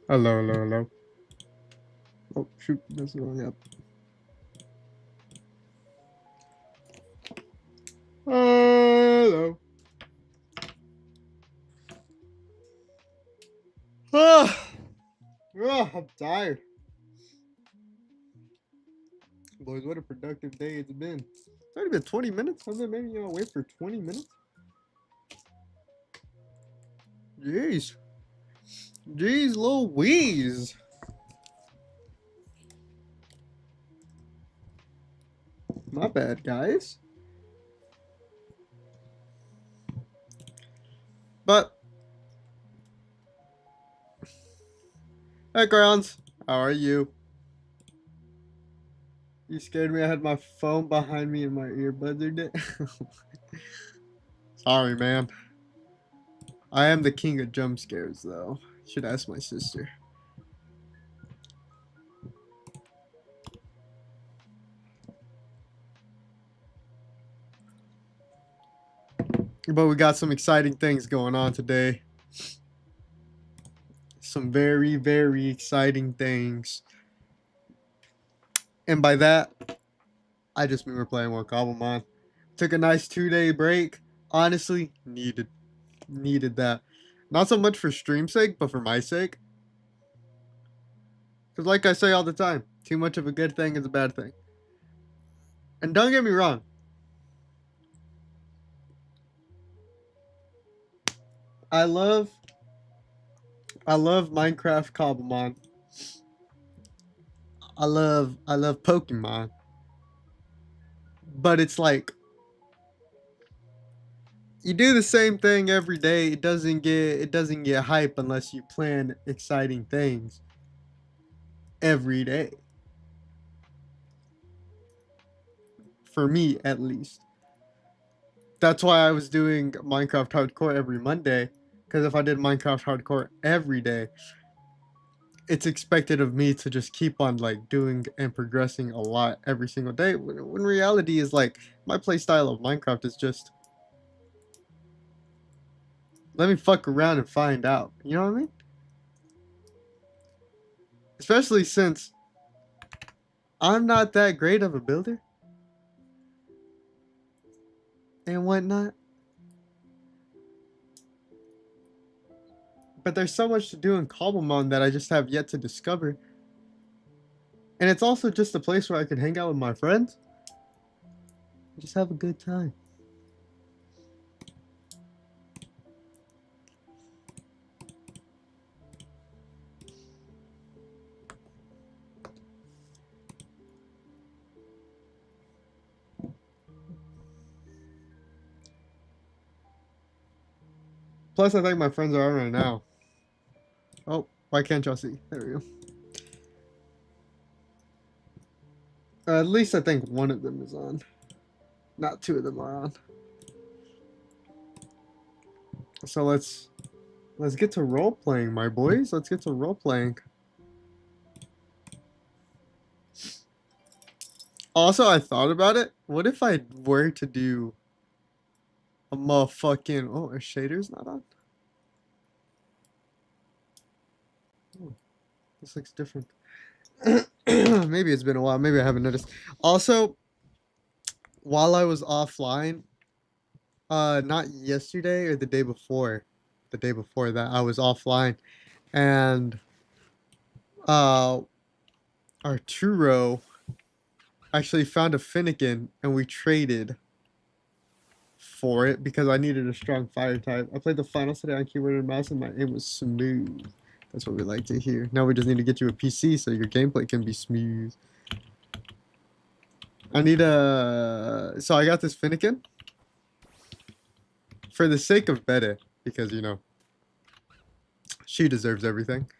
Hello, hello, hello. Oh, shoot, that's going up. Hello. Ah, I'm tired. Boys, what a productive day it's been. It's already been 20 minutes. I've been making y'all wait for 20 minutes. Jeez. Jeez Louise. My bad, guys. But, hey, Grounds. How are you? You scared me. I had my phone behind me and my earbuds are dead. Sorry, man. I am the king of jump scares, though. Should ask my sister. But we got some exciting things going on today. Some very, very exciting things. And by that, I just mean we're playing more Cobblemon. Took a nice 2-day break. Honestly, needed that. Not so much for stream sake, but for my sake. Because like I say all the time, too much of a good thing is a bad thing. And don't get me wrong. I love Minecraft Cobblemon. I love Pokemon. But it's like you do the same thing every day. It doesn't get hype unless you plan exciting things every day. For me, at least. That's why I was doing Minecraft Hardcore every Monday. Because if I did Minecraft Hardcore every day, it's expected of me to just keep on like doing and progressing a lot every single day. When reality is like my playstyle of Minecraft is just let me fuck around and find out. You know what I mean? Especially since I'm not that great of a builder and whatnot. But there's so much to do in Cobblemon that I just have yet to discover. And it's also just a place where I can hang out with my friends. Just have a good time. Plus, I think my friends are on right now. Oh, why can't y'all see? There we go. At least I think one of them is on. Not two of them are on. So let's get to role playing, my boys. Let's get to role playing. Also, I thought about it. What if I were to do a motherfucking... Oh, are shaders not on? Oh, this looks different. Maybe it's been a while. Maybe I haven't noticed. Also, while I was offline, not yesterday or the day before that, I was offline, and Arturo actually found a Finnegan, and we traded for it because I needed a strong fire type. I played the finals today on keyboard and mouse, and my aim was smooth. That's what we like to hear. Now we just need to get you a PC so your gameplay can be smooth. I need a... So I got this Finnegan for the sake of Beta, because, you know, she deserves everything.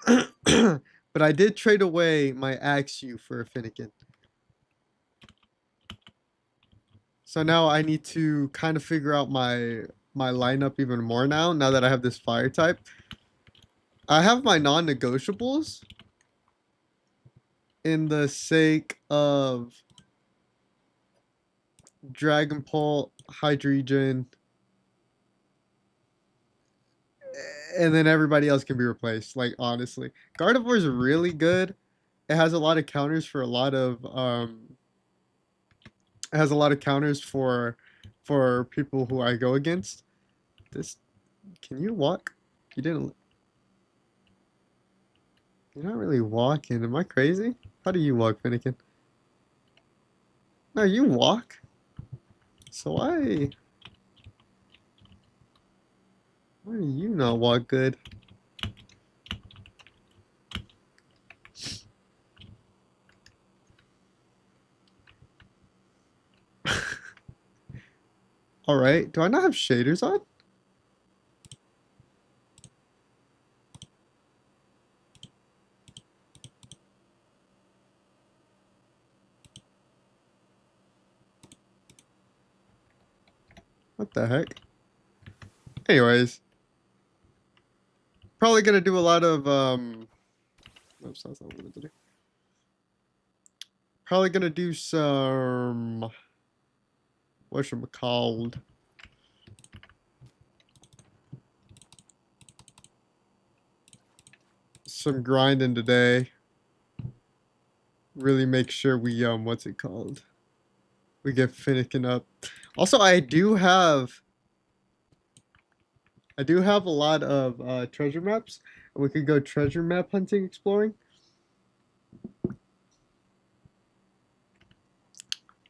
But I did trade away my Axu for a Finnegan. So now I need to kind of figure out my lineup even more now that I have this fire type. I have my non-negotiables in the sake of Dragon Pulse, Hydrogen, and then everybody else can be replaced. Like, honestly, Gardevoir is really good. It has a lot of counters for a lot of it has a lot of counters for people who I go against. This, can you walk? You didn't. You're not really walking. Am I crazy? How do you walk, Finnegan? No, you walk. So why do you not walk good? All right. Do I not have shaders on? What the heck? Anyways, probably gonna do a lot of oops, that's not what I wanted to do. Probably gonna do some whatchamacalled. Some grinding today. Really make sure we what's it called? We get Finnegan up. Also, I do have a lot of treasure maps. We could go treasure map hunting, exploring.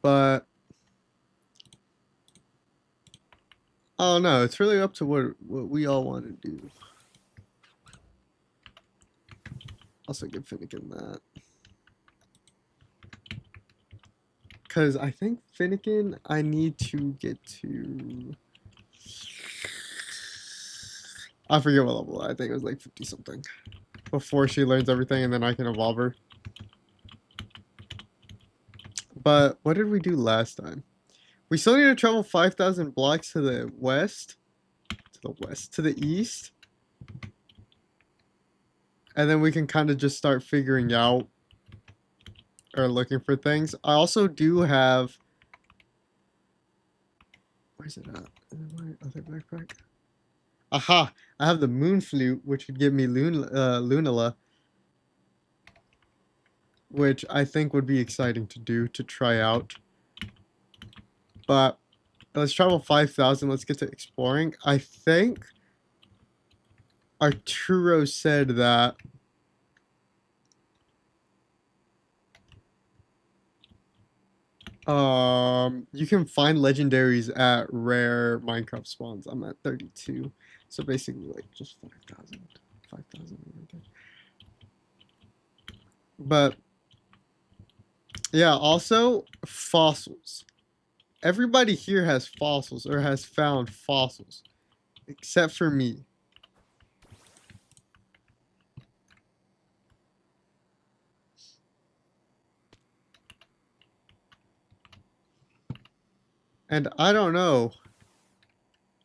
But I don't know. It's really up to what we all want to do. Also, give Finnegan that. Because I think Finnegan, I need to get to... I forget what level. I think it was like 50 something. Before she learns everything, and then I can evolve her. But what did we do last time? We still need to travel 5,000 blocks to the west. To the east. And then we can kind of just start figuring out or looking for things. I also do have... Where's it at? My other backpack? Aha! I have the moon flute, which would give me Lunala. which I think would be exciting to do, to try out. But let's travel 5,000. Let's get to exploring. I think Arturo said that you can find legendaries at rare Minecraft spawns. I'm at 32. So basically like just 5,000. 5,000 right there. But yeah, also fossils. Everybody here has fossils or has found fossils, except for me. And I don't know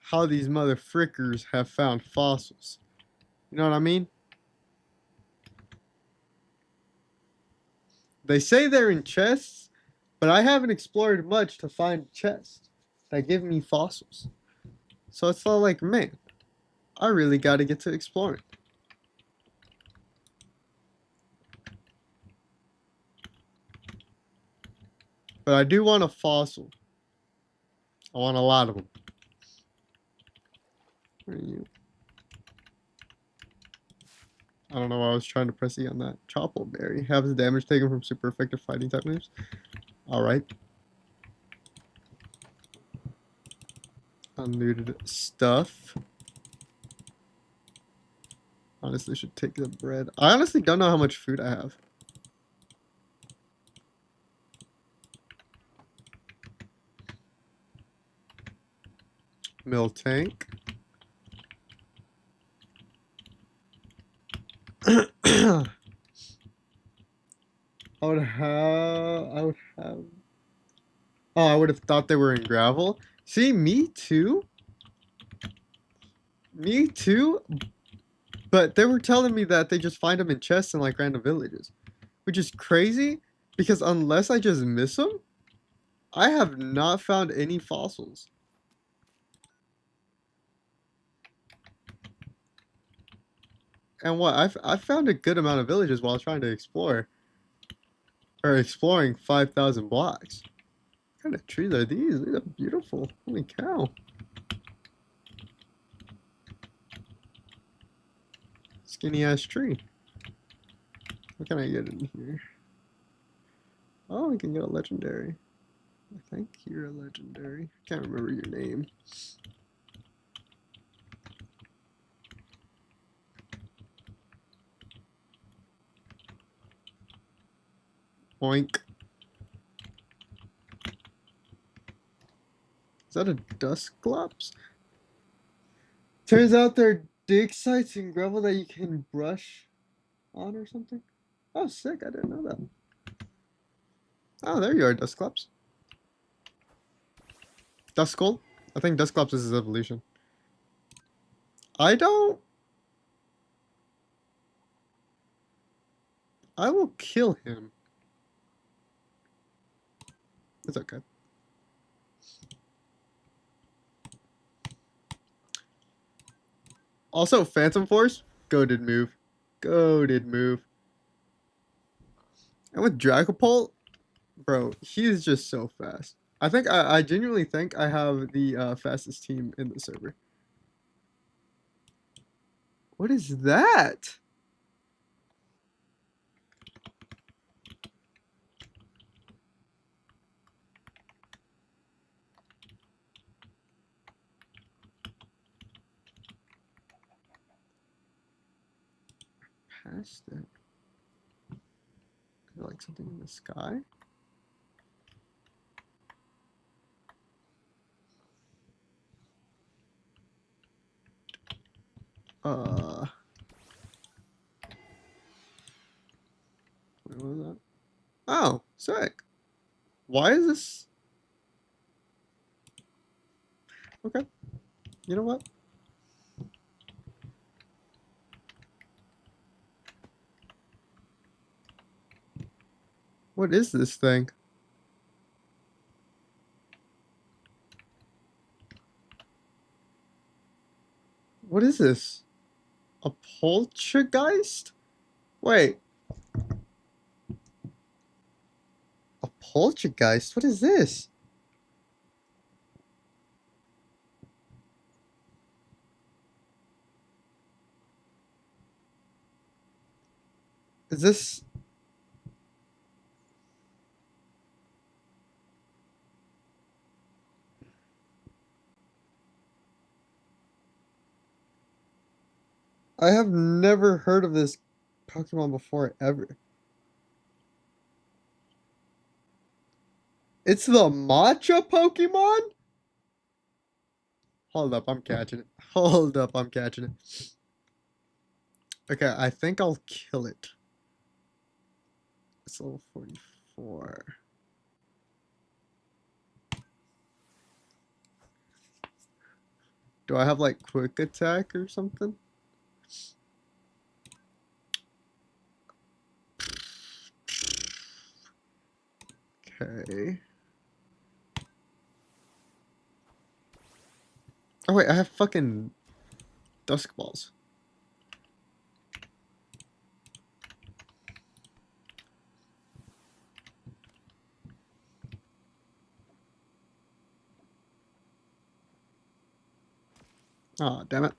how these mother frickers have found fossils. You know what I mean? They say they're in chests, but I haven't explored much to find chests that give me fossils. So it's all like, man, I really got to get to exploring. But I do want a fossil. I want a lot of them. Where are you? I don't know why I was trying to press E on that. Choppleberry berry. Have the damage taken from super effective fighting type moves. Alright. Unlooted stuff. Honestly, should take the bread. I honestly don't know how much food I have. Mill tank. I would have. Oh, I would have thought they were in gravel. See, me too. Me too. But they were telling me that they just find them in chests in like random villages, which is crazy because unless I just miss them, I have not found any fossils. And what I found a good amount of villages while trying to explore or exploring 5,000 blocks. What kind of trees are these? These are beautiful. Holy cow. Skinny ass tree. What can I get in here? Oh, I can get a legendary. I think you're a legendary. Can't remember your name. Oink. Is that a Dusclops? Turns out they're dig sites in gravel that you can brush on or something. Oh, sick. I didn't know that. Oh, there you are, Dusclops. Duskull? I think Dusclops is his evolution. I don't... I will kill him. It's okay. Also, Phantom Force, goated move. Goated move. And with Dragapult, bro, he's just so fast. I think, I genuinely think I have the fastest team in the server. What is that? Past it. Like something in the sky? What was that? Oh, sick. Why is this? Okay. You know what? What is this thing? What is this? A poltergeist? Wait. poltergeist. What is this? Is this? I have never heard of this Pokemon before ever. It's the matcha Pokemon? Hold up, I'm catching it. Hold up, I'm catching it. Okay, I think I'll kill it. It's level 44. Do I have like quick attack or something? Okay. Oh wait, I have fucking dusk balls. Oh, damn it.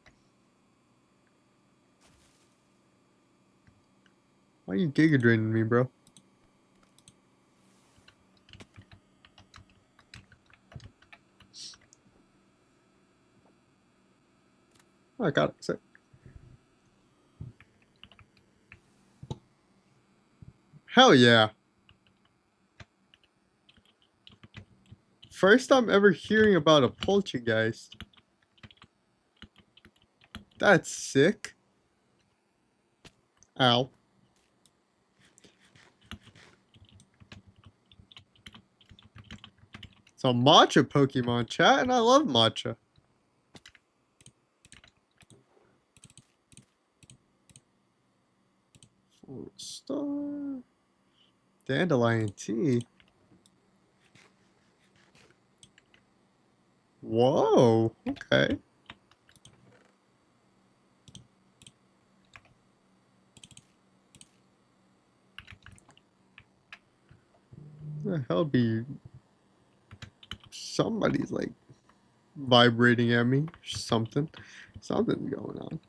Why are you giga draining me, bro? Oh, I got it. Sick. Hell yeah. First time ever hearing about a poltergeist. That's sick. Ow. It's a matcha Pokemon, chat, and I love matcha. 4-star. Dandelion tea. Whoa. Okay. The hell be somebody's like vibrating at me. Something. Something's going on.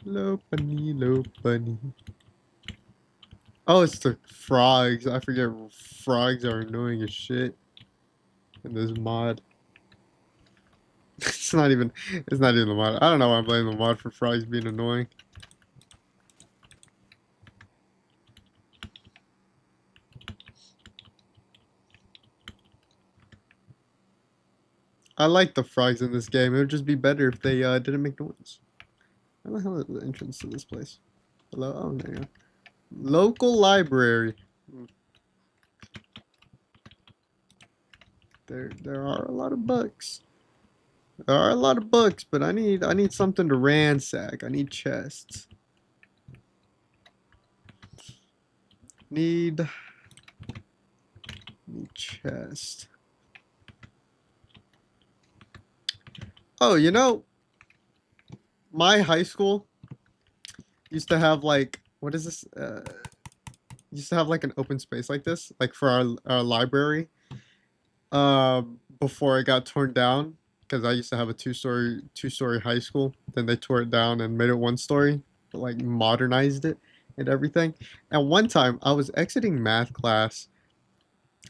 Low bunny, low bunny. Oh, it's the frogs. I forget frogs are annoying as shit in this mod. It's not even the mod. I don't know why I'm blaming the mod for frogs being annoying. I like the frogs in this game. It would just be better if they didn't make noise. Where the hell is the entrance to this place? Hello? Oh, there you go. Local library. There are a lot of books. There are a lot of books, but I need something to ransack. I need chests. Need chest. Oh, you know, my high school used to have like what is this? Used to have like an open space like this, like for our library. Before it got torn down, because I used to have a two story high school. Then they tore it down and made it one story, but like modernized it and everything. And one time I was exiting math class,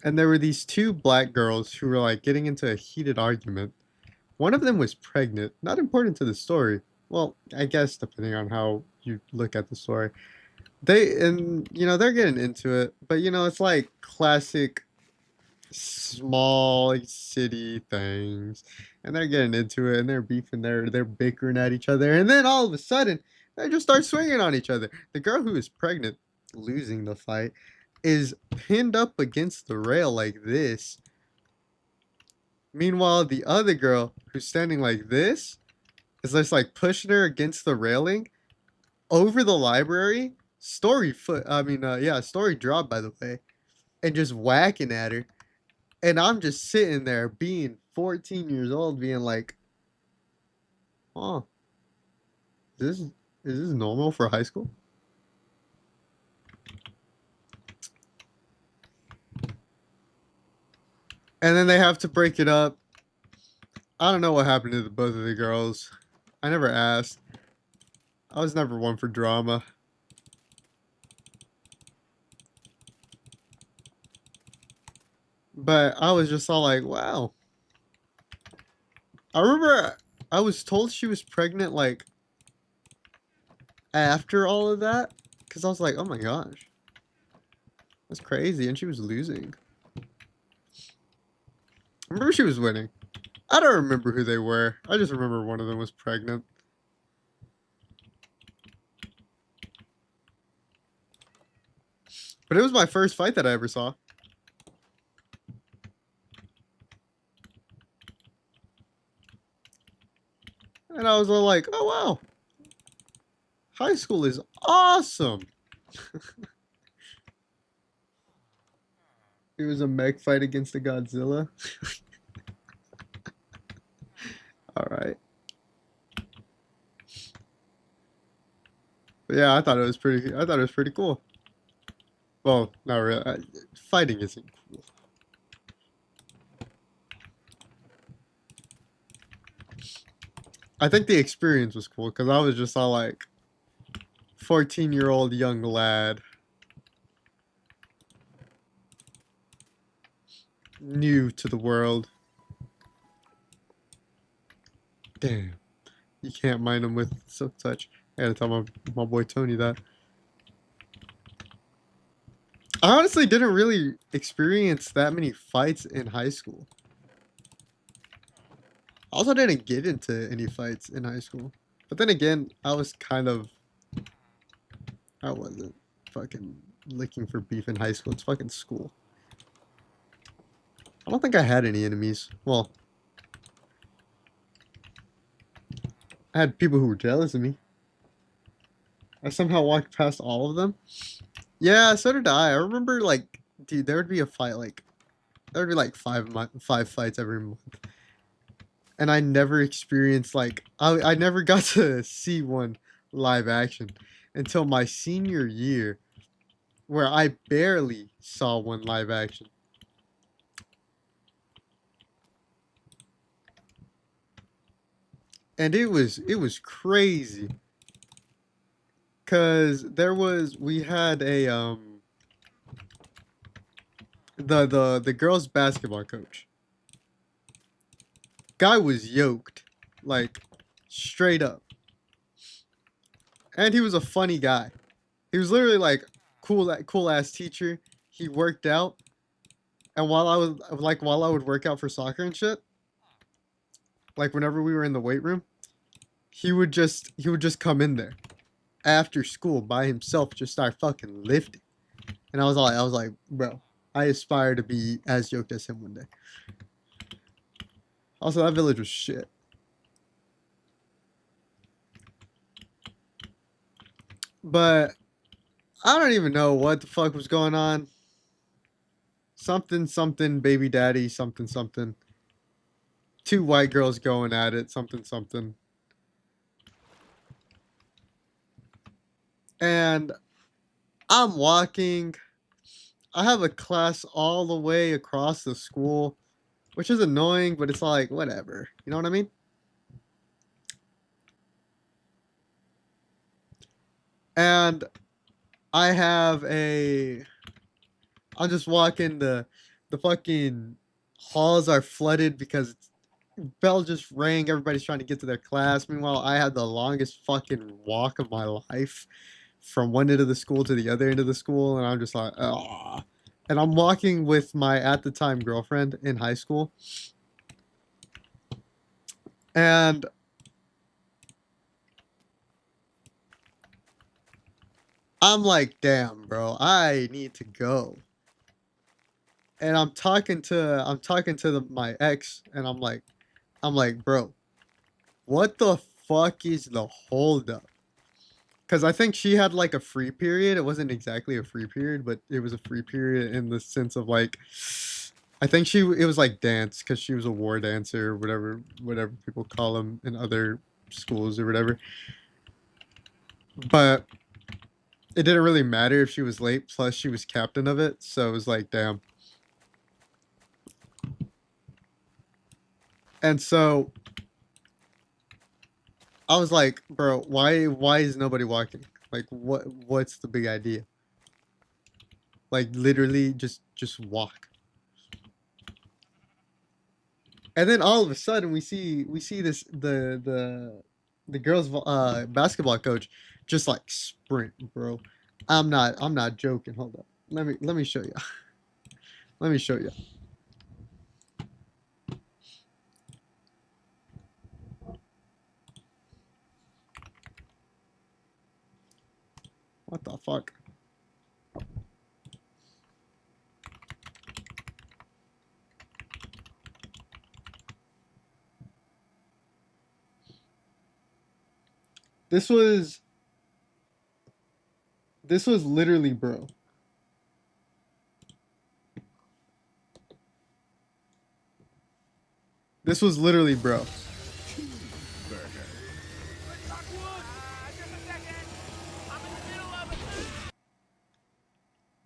and there were these two black girls who were like getting into a heated argument. One of them was pregnant. Not important to the story. Well, I guess depending on how you look at the story. They're getting into it, but it's like classic small city things, and they're getting into it and they're beefing, they're bickering at each other, and then all of a sudden they just start swinging on each other. The girl who is pregnant, losing the fight, is pinned up against the rail like this. Meanwhile, the other girl who's standing like this is just like pushing her against the railing over the library. Story drop, by the way, and just whacking at her. And I'm just sitting there being 14 years old, being like, oh, is Is this normal for high school? And then they have to break it up. I don't know what happened to both of the girls. I never asked. I was never one for drama. But I was just all like, wow. I remember I was told she was pregnant like after all of that. Because I was like, oh my gosh. That's crazy. And she was losing. I remember she was winning. I don't remember who they were. I just remember one of them was pregnant. But it was my first fight that I ever saw. And I was all like, oh wow. High school is awesome. It was a mech fight against a Godzilla. All right. But yeah, I thought it was pretty. I thought it was pretty cool. Well, not really. Fighting isn't cool. I think the experience was cool because I was just all like 14-year-old young lad, new to the world. Damn, you can't mind him with silk touch. I gotta tell my boy Tony that. I honestly didn't really experience that many fights in high school. I also didn't get into any fights in high school. But then again, I wasn't fucking looking for beef in high school. It's fucking school. I don't think I had any enemies. Well, I had people who were jealous of me. I somehow walked past all of them. Yeah, so did I. I remember, like, dude, there would be a fight, like, there would be like five fights every month. And I never experienced, like, I never got to see one live action until my senior year, where I barely saw one live action. And it was crazy. Cause we had a the girls basketball coach. Guy was yoked, like straight up. And he was a funny guy. He was literally like cool ass teacher. He worked out, and while I would work out for soccer and shit, like whenever we were in the weight room, he would just come in there after school by himself, just start fucking lifting. And I was like, bro, I aspire to be as yoked as him one day. Also, that village was shit. But I don't even know what the fuck was going on. Something, something, baby daddy, something, something. Two white girls going at it, something, something. And I'm walking. I have a class all the way across the school, which is annoying, but it's like, whatever. You know what I mean? And I have a. I'm just walking. The fucking halls are flooded because bell just rang. Everybody's trying to get to their class. Meanwhile, I had the longest fucking walk of my life from one end of the school to the other end of the school, and I'm just like, ah. And I'm walking with my at the time girlfriend in high school, and I'm like, damn, bro, I need to go. And my ex, and I'm like, bro, what the fuck is the holdup? Because I think she had like a free period. It wasn't exactly a free period, but it was a free period in the sense of like, I think it was like dance because she was a war dancer or whatever people call them in other schools or whatever. but it didn't really matter if she was late. Plus, she was captain of it, so it was like, damn. And so I was like, bro, why is nobody walking? Like, what's the big idea? Like, literally, just walk. And then all of a sudden, we see this the girls basketball coach just like sprint, bro. I'm not joking. Hold up. Let me show you. Let me show you. What the fuck? This was this was literally, bro. This was literally, bro.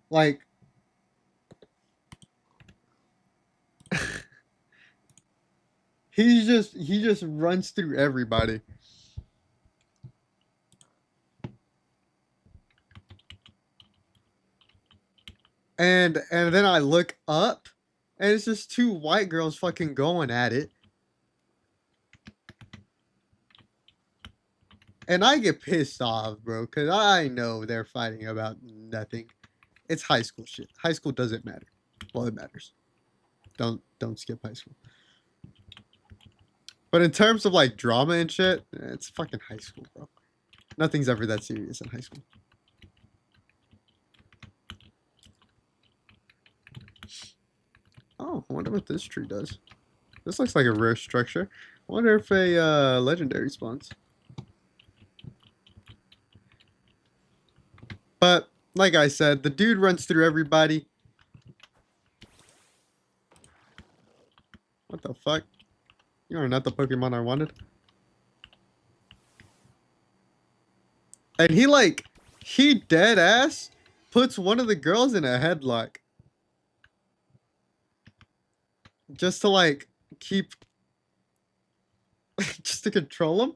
Like he just runs through everybody. And then I look up and it's just two white girls fucking going at it. And I get pissed off, bro, cuz I know they're fighting about nothing. It's high school shit. High school doesn't matter. Well, it matters. Don't skip high school. But in terms of like drama and shit, it's fucking high school, bro. Nothing's ever that serious in high school. Oh, I wonder what this tree does. This looks like a rare structure. I wonder if a legendary spawns. But like I said, the dude runs through everybody. What the fuck? You are not the Pokemon I wanted. And he dead ass puts one of the girls in a headlock. Just to like keep, just to control him.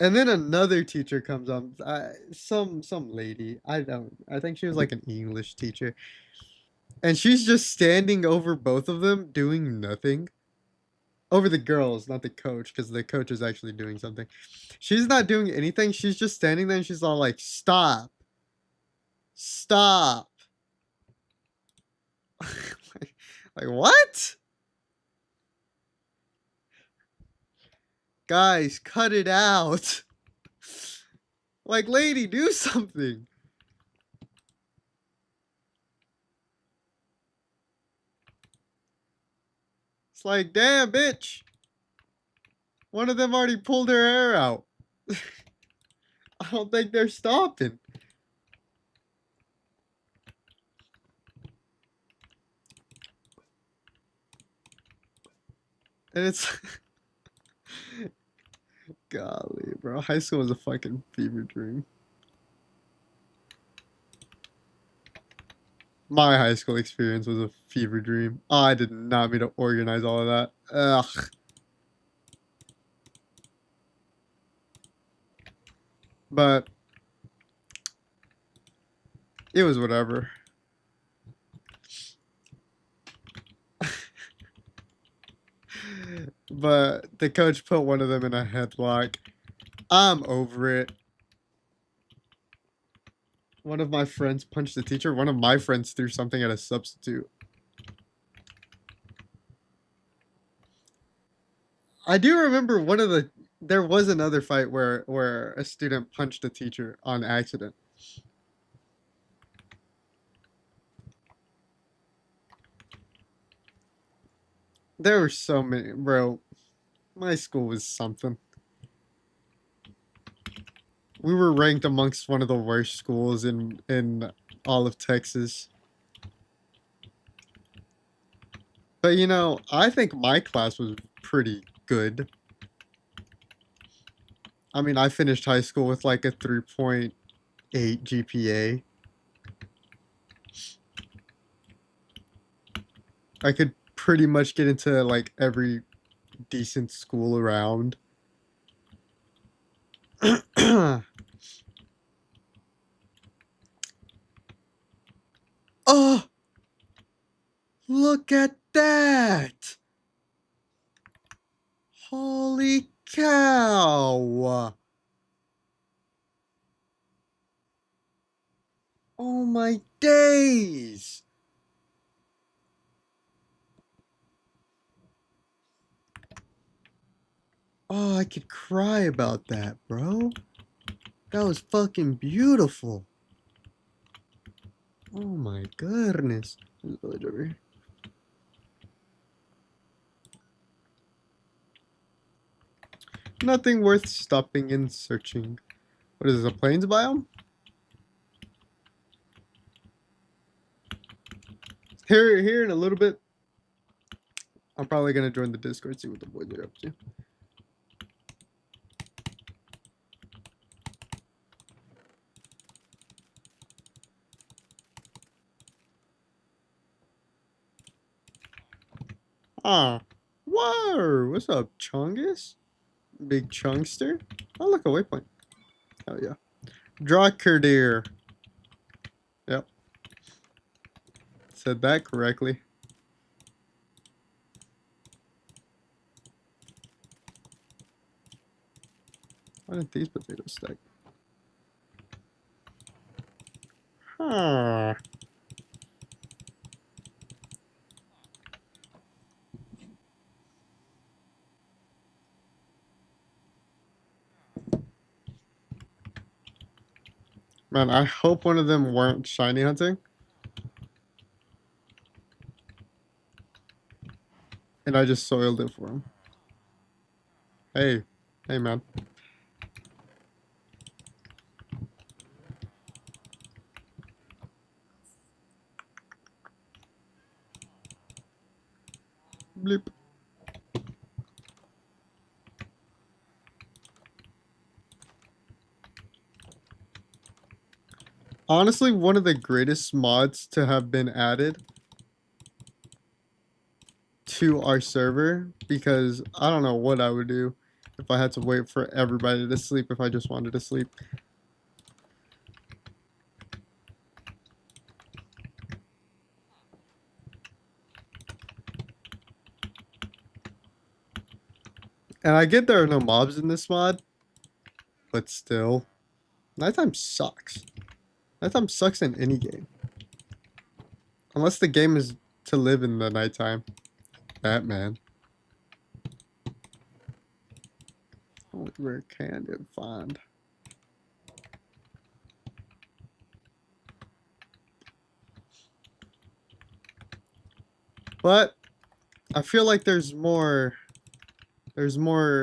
And then another teacher comes on, some lady. I think she was like an English teacher, and she's just standing over both of them, doing nothing. Over the girls, not the coach, because the coach is actually doing something. She's not doing anything. She's just standing there, and she's all like, "Stop, stop." like what? Guys, cut it out. Like, lady, do something. It's like, damn, bitch. One of them already pulled her hair out. I don't think they're stopping. And it's golly, bro. High school was a fucking fever dream. My high school experience was a fever dream. Oh, I did not mean to organize all of that. Ugh. But it was whatever. But the coach put one of them in a headlock. I'm over it. One of my friends punched the teacher. One of my friends threw something at a substitute. I do remember there was another fight where a student punched a teacher on accident. There were so many, bro. My school was something. We were ranked amongst one of the worst schools in all of Texas. But I think my class was pretty good. I mean, I finished high school with like a 3.8 GPA. I could pretty much get into like every decent school around. Oh, look at that! Holy cow! Oh my days! Oh, I could cry about that, bro. That was fucking beautiful. Oh my goodness. There's a village over here. Nothing worth stopping and searching. What is this, a plains biome? Here in a little bit, I'm probably gonna join the Discord, see what the boys are up to. Ah, whoa! What's up, Chungus? Big Chunkster? Oh, look, a waypoint. Hell yeah. Drakkerdeer. Yep. Said that correctly. Why didn't these potatoes stack? Huh. Man, I hope one of them weren't shiny hunting. And I just soiled it for him. Hey. Hey, man. Bleep. Honestly, one of the greatest mods to have been added to our server, because I don't know what I would do if I had to wait for everybody to sleep if I just wanted to sleep. And I get there are no mobs in this mod, but still, nighttime sucks. Nighttime sucks in any game. Unless the game is to live in the nighttime. Batman. Only rare can find. But I feel like there's more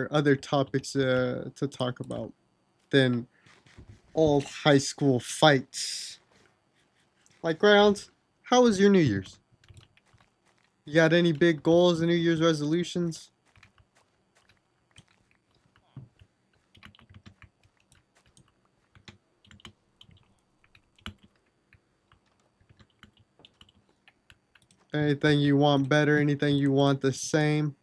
other topics to talk about than old high school fights. Like, Grounds, how was your New Year's? You got any big goals and New Year's resolutions? Anything you want better? Anything you want the same?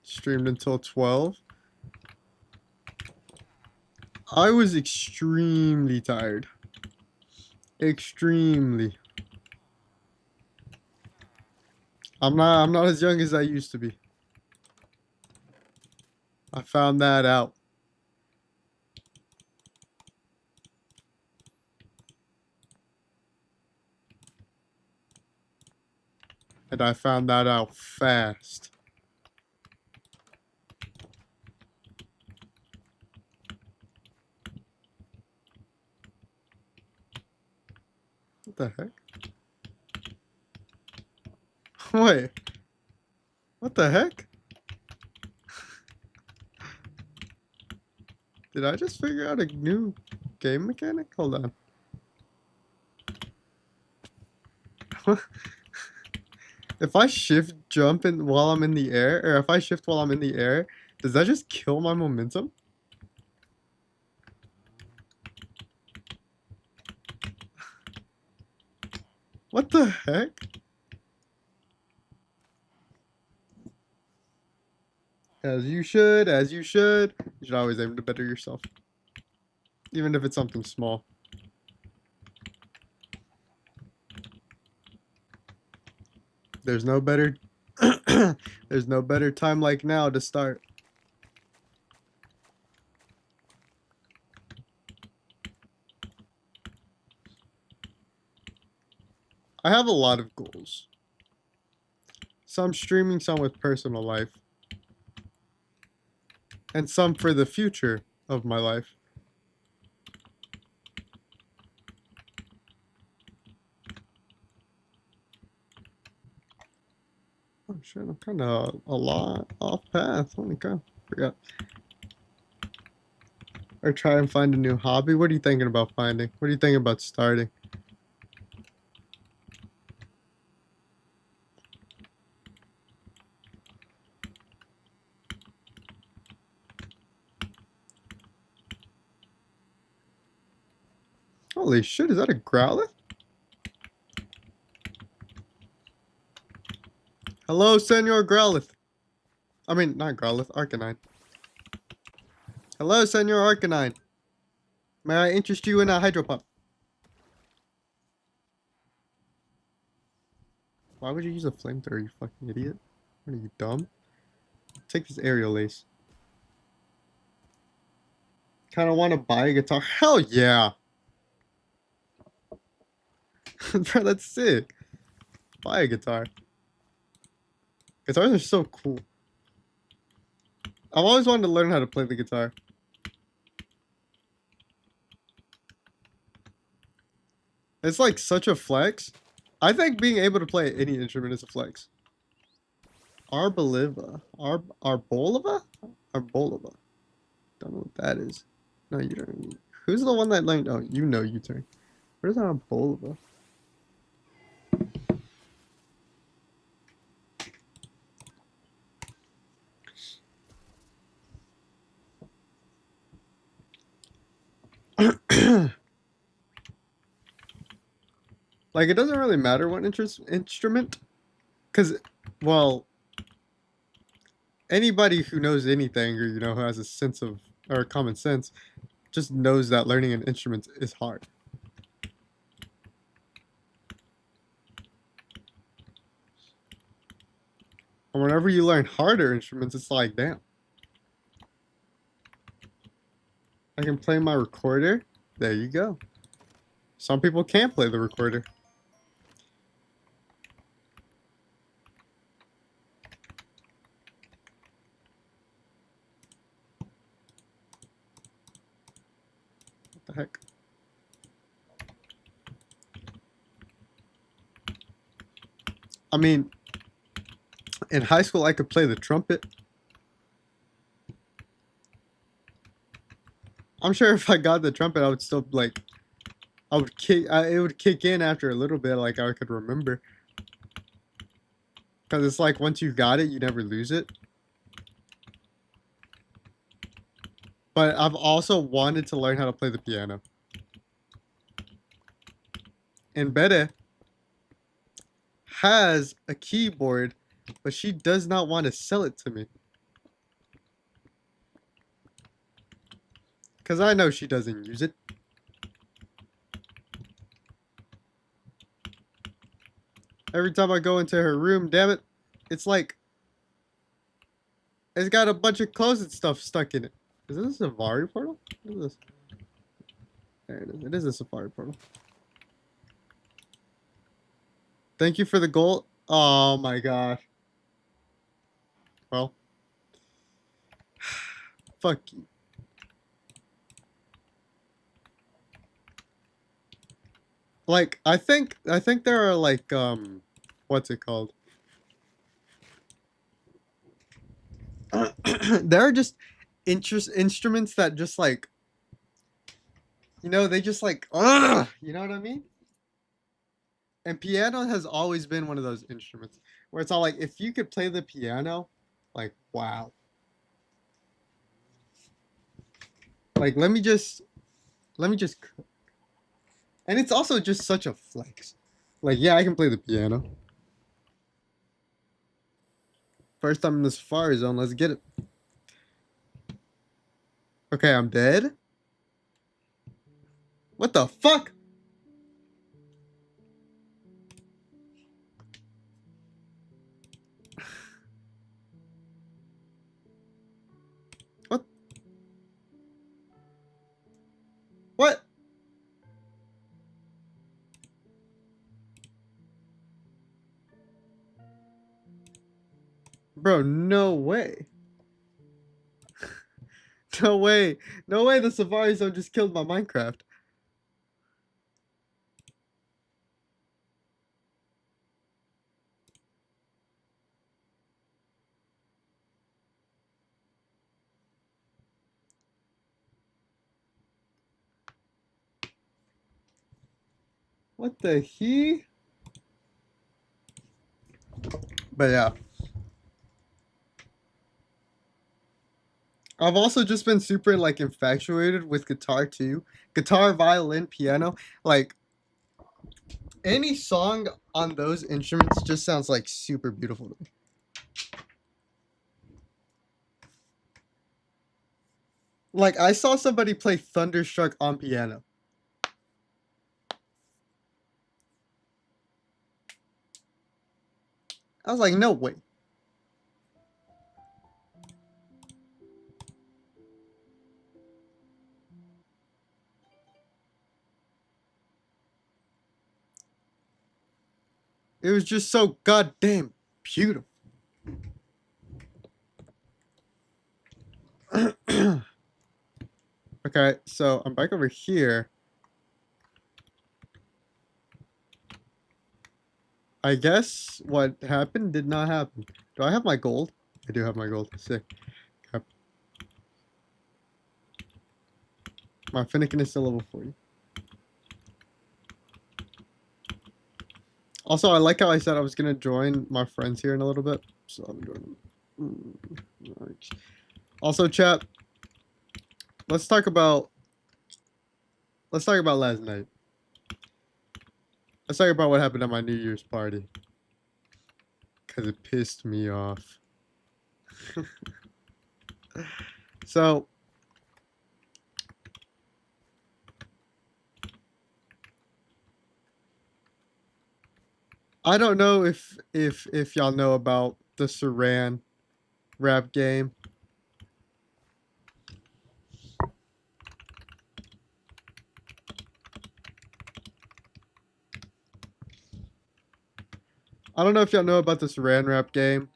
Streamed until 12. I was extremely tired. Extremely. I'm not as young as I used to be. I found that out. And I found that out fast. What the heck? Wait. What the heck? Did I just figure out a new game mechanic? Hold on. If I shift jump in while I'm in the air, or if I shift while I'm in the air, does that just kill my momentum? What the heck? As you should, as you should. You should always aim to better yourself. Even if it's something small. There's no better there's no better time like now to start. I have a lot of goals. Some streaming, some with personal life. And some for the future of my life. Oh shit, I'm kind of a lot off path. Holy cow, forgot. Or try and find a new hobby. What are you thinking about finding? What are you thinking about starting? Holy shit, is that a Growlithe? Hello, Senor Growlithe. I mean, not Growlithe, Arcanine. Hello, Senor Arcanine. May I interest you in a Hydro Pump? Why would you use a flamethrower, you fucking idiot? What are you, dumb? Take this aerial ace. Kind of want to buy a guitar? Hell yeah! Bro, that's sick. Buy a guitar. Guitars are so cool. I've always wanted to learn how to play the guitar. It's like such a flex. I think being able to play any instrument is a flex. Arboliva. Arboleva? Arboleva. Don't know what that is. No, you don't. Who's the one that learned? Oh, you know U-turn. What is Arboleva? Like, it doesn't really matter what instrument. Because, well, anybody who knows anything or, you know, who has a sense of, or common sense, just knows that learning an instrument is hard. And whenever you learn harder instruments, it's like, damn. I can play my recorder. There you go. Some people can't play the recorder. What the heck? I mean, in high school, I could play the trumpet. I'm sure if I got the trumpet, I would still, like, I would kick, it would kick in after a little bit, like I could remember. Because it's like, once you got it, you never lose it. But I've also wanted to learn how to play the piano. And Bede has a keyboard, but she does not want to sell it to me. Because I know she doesn't use it. Every time I go into her room, damn it, it's like, it's got a bunch of closet stuff stuck in it. Is this a Safari portal? What is this? There it is. It is a Safari portal. Thank you for the gold. Oh my gosh. Well. Fuck you. Like, I think there are like, what's it called? There are just instruments that just like, they just like, ugh, you know what I mean? And piano has always been one of those instruments where it's all like, if you could play the piano, like, wow. Like, let me just, and it's also just such a flex. Like, yeah, I can play the piano. First time in the Safari Zone, let's get it. Okay, I'm dead. What the fuck? What? What? Bro, no way. No way. No way the Safari Zone just killed my Minecraft. What the he? But yeah. I've also just been super like infatuated with guitar too. Guitar, violin, piano. Like any song on those instruments just sounds like super beautiful to me. Like I saw somebody play Thunderstruck on piano. I was like, no way. It was just so goddamn beautiful. Okay, so I'm back over here. I guess what happened did not happen. Do I have my gold? I do have my gold. Sick. Okay. My Finnegan is still level 40. Also, I like how I said I was gonna join my friends here in a little bit, so I'm joining them. Right. Also, chat. Let's talk about. Let's talk about last night. Let's talk about what happened at my New Year's party. Cause it pissed me off. So. I don't know if y'all know about the Saran rap game. I don't know if y'all know about the Saran wrap game,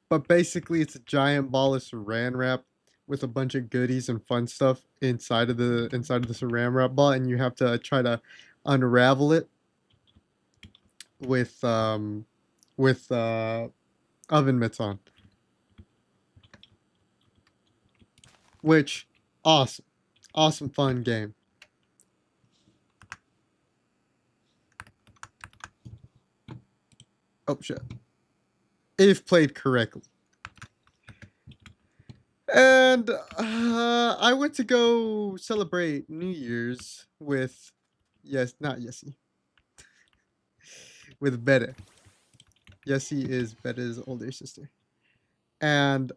but basically it's a giant ball of Saran wrap with a bunch of goodies and fun stuff inside of the Saran wrap ball, and you have to try to unravel it with oven mitts on. Which awesome, awesome fun game. Oh shit! If played correctly. And I went to go celebrate New Year's with, yes, not Yessie, with Bede. Yessie is Bede's older sister. And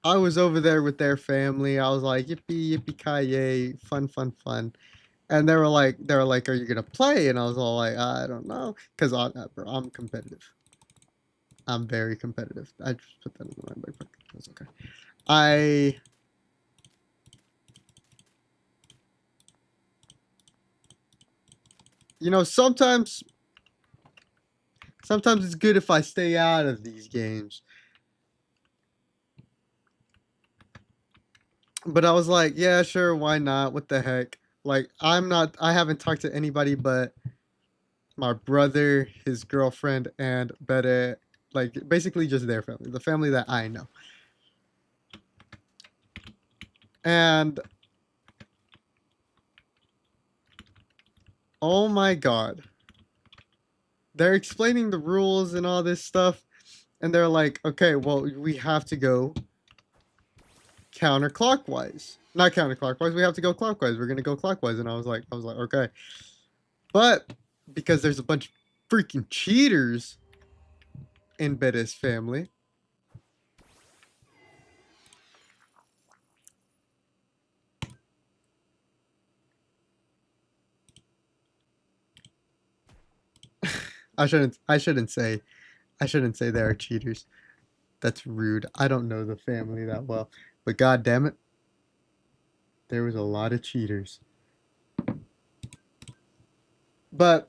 I was over there with their family. I was like, yippee, yippee, ki fun, fun, fun. And they were like, are you gonna play? And I was all like, I don't know, because I'm competitive. I'm very competitive. I just put that in my backpack. That's okay. I sometimes it's good if I stay out of these games. But I was like, yeah, sure, why not? What the heck? Like I haven't talked to anybody but my brother, his girlfriend, and Bede, like basically just their family, the family that I know. And oh my god, they're explaining the rules and all this stuff, and they're like, okay, well, we have to go counterclockwise. Not counterclockwise, we have to go clockwise. We're gonna go clockwise. And I was like, okay. But because there's a bunch of freaking cheaters in Bede's family. I shouldn't say they are cheaters. That's rude. I don't know the family that well. But god damn it, there was a lot of cheaters. But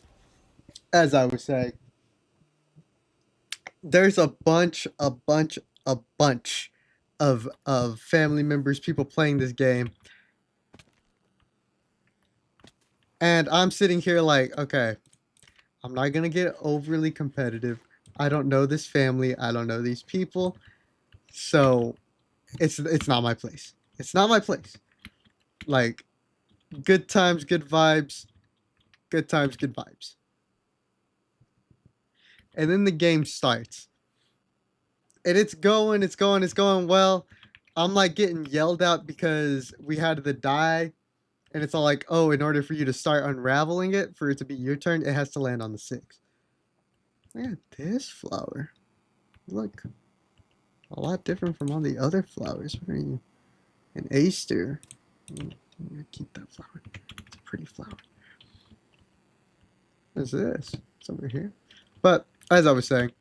as I was saying, there's a bunch of family members, people playing this game. And I'm sitting here like, okay, I'm not gonna get overly competitive. I don't know this family. I don't know these people. So it's not my place. It's not my place. Like, good times, good vibes. Good times, good vibes. And then the game starts. And it's going well. I'm like getting yelled at because we had the die. And it's all like, oh, in order for you to start unraveling it, for it to be your turn, it has to land on the 6. Look at this flower. Look, a lot different from all the other flowers. Where are you? An Aster. I'm gonna keep that flower. It's a pretty flower. What's this? It's over here. But as I was saying,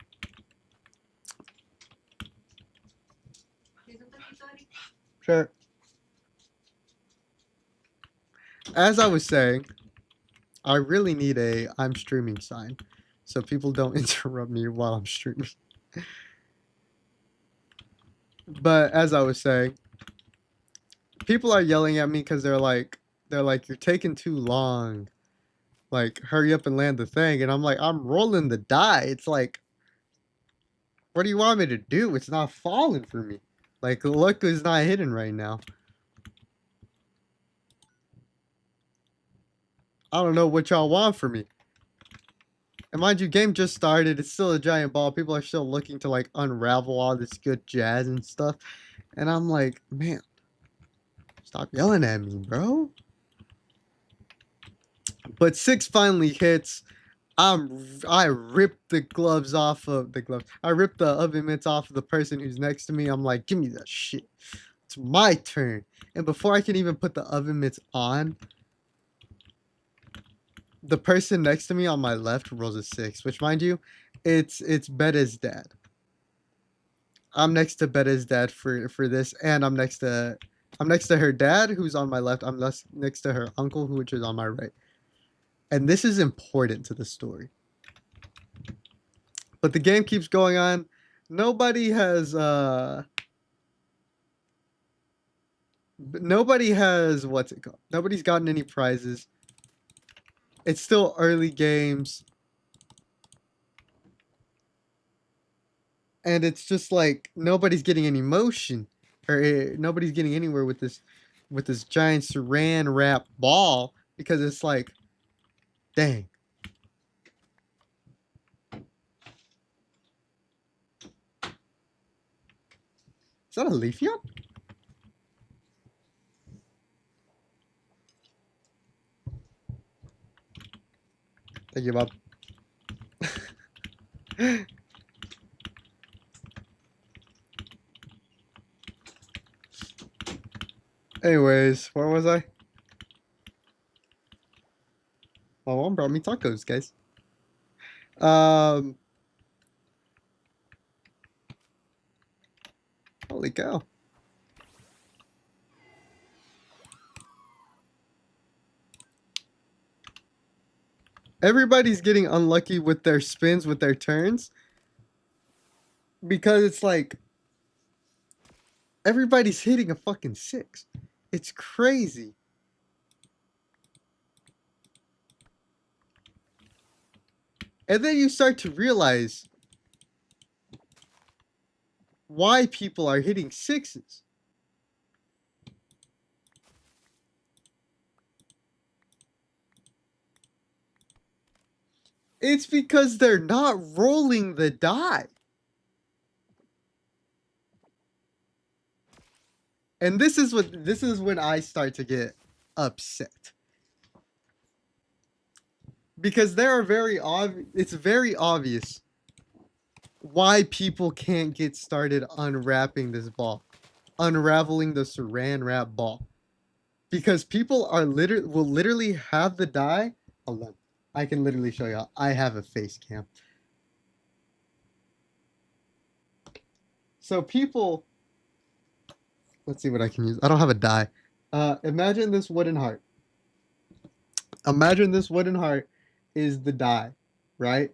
sure. As I was saying, I really need a I'm streaming sign so people don't interrupt me while I'm streaming. But as I was saying, people are yelling at me because they're like, you're taking too long. Like, hurry up and land the thing. And I'm like, I'm rolling the die. It's like, what do you want me to do? It's not falling for me. Like, luck is not hidden right now. I don't know what y'all want from me. And mind you, game just started. It's still a giant ball. People are still looking to like unravel all this good jazz and stuff. And I'm like, man, stop yelling at me, bro. But 6 finally hits. I ripped the gloves off of the gloves. I ripped the oven mitts off of the person who's next to me. I'm like, give me that shit. It's my turn. And before I can even put the oven mitts on, the person next to me on my left rolls a 6, which mind you, it's Betta's dad. I'm next to Betta's dad for this, and I'm next to her dad, who's on my left. I'm next to her uncle, which is on my right. And this is important to the story. But the game keeps going on. Nobody has what's it called? Nobody's gotten any prizes. It's still early games. And it's just like nobody's getting any motion, or nobody's getting anywhere with this giant saran wrap ball, because it's like, dang. Is that a leaf yacht? Thank you, Bob. Anyways, where was I? My mom brought me tacos, guys. Holy cow. Everybody's getting unlucky with their spins, with their turns, because it's like everybody's hitting a fucking 6. It's crazy. And then you start to realize why people are hitting sixes. It's because they're not rolling the die. And this is when I start to get upset. Because it's very obvious why people can't get started unwrapping this ball. Unraveling the saran wrap ball. Because people are will literally have the die. Hold on. I can literally show y'all. I have a face cam. So people, let's see what I can use. I don't have a die. Imagine this wooden heart. Imagine this wooden heart is the die, right?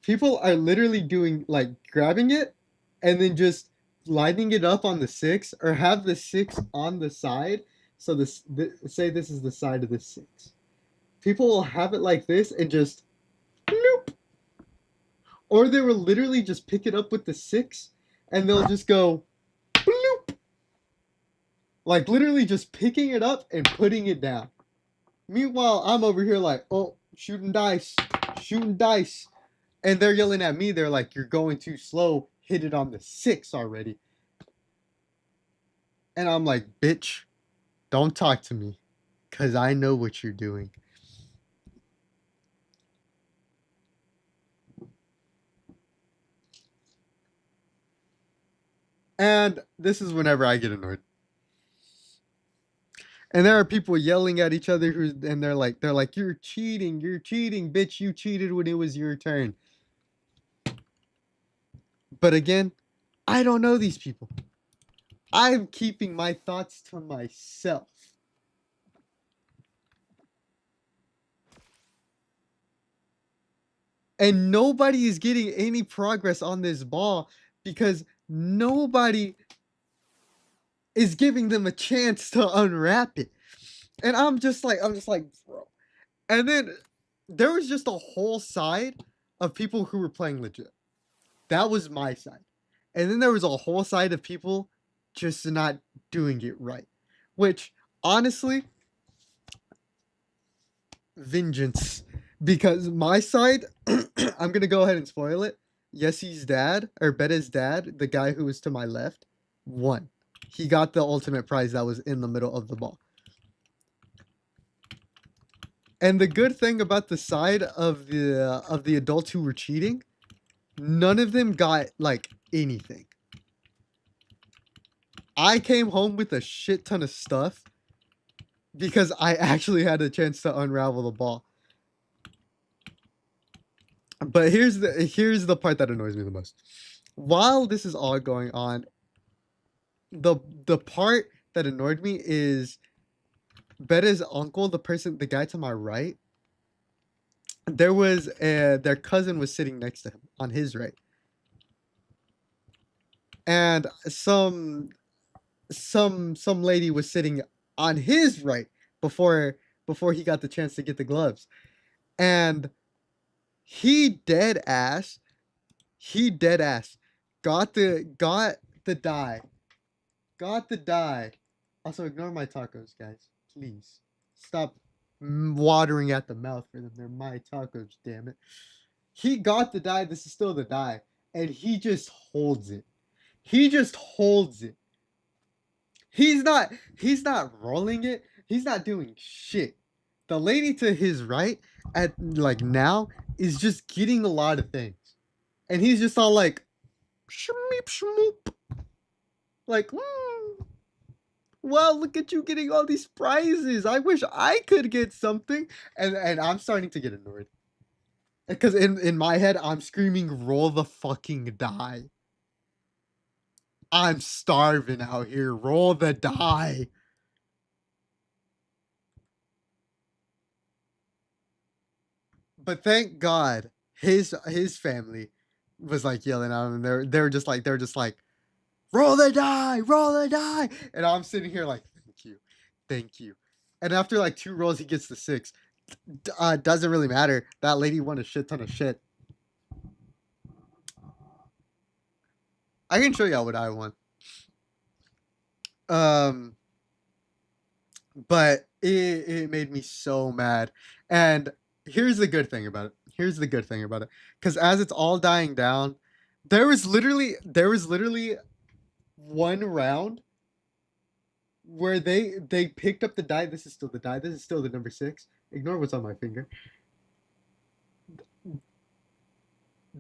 People are literally doing like grabbing it and then just lining it up on the six, or have the six on the side. So say this is the side of the six. People will have it like this and just bloop. Or they will literally just pick it up with the six and they'll just go bloop. Like literally just picking it up and putting it down. Meanwhile, I'm over here like, oh, shooting dice, shooting dice. And they're yelling at me. They're like, you're going too slow. Hit it on the six already. And I'm like, bitch, don't talk to me. Because I know what you're doing. And this is whenever I get annoyed. And there are people yelling at each other and they're like, you're cheating, bitch, you cheated when it was your turn. But again, I don't know these people. I'm keeping my thoughts to myself. And nobody is getting any progress on this ball because nobody is giving them a chance to unwrap it. And I'm just like, bro. And then there was just a whole side of people who were playing legit. That was my side. And then there was a whole side of people just not doing it right. Which, honestly, vengeance. Because my side, I'm going to go ahead and spoil it. Yessi's dad, or Betta's dad, the guy who was to my left, won. He got the ultimate prize that was in the middle of the ball. And the good thing about the side of the adults who were cheating, none of them got like anything. I came home with a shit ton of stuff because I actually had a chance to unravel the ball. But here's the part that annoys me the most. While this is all going on, the part that annoyed me is Betta's uncle, the guy to my right. There was their cousin was sitting next to him on his right, and some lady was sitting on his right before he got the chance to get the gloves, and he dead ass got the die. Got the die. Also, ignore my tacos, guys. Please. Stop watering at the mouth for them. They're my tacos, damn it. He got the die. This is still the die. And he just holds it. He just holds it. He's not rolling it. He's not doing shit. The lady to his right at like now is just getting a lot of things. And he's just all like shmeep shmoop. Like, well, look at you getting all these prizes. I wish I could get something. And I'm starting to get annoyed. Because in my head, I'm screaming, roll the fucking die. I'm starving out here. Roll the die. But thank God, his family was like yelling at him. And they're just like, roll the die, roll the die. And I'm sitting here like, thank you. And after like 2 rolls, he gets the 6. Doesn't really matter. That lady won a shit ton of shit. I can show y'all what I won. Um, but it made me so mad. And here's the good thing about it. Here's the good thing about it. Because as it's all dying down, there was literally one round where they picked up the die. This is still the die. This is still the number 6. Ignore what's on my finger.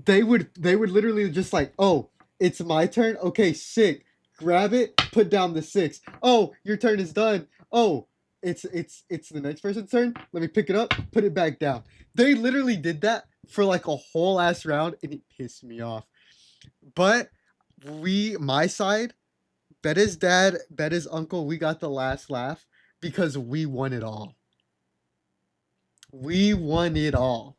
They would literally just like, oh, it's my turn. Okay, sick. Grab it, put down the 6. Oh, your turn is done. Oh, it's the next person's turn. Let me pick it up, put it back down. They literally did that for like a whole ass round, and it pissed me off. But my side, bet his dad, bet his uncle, we got the last laugh because we won it all. We won it all.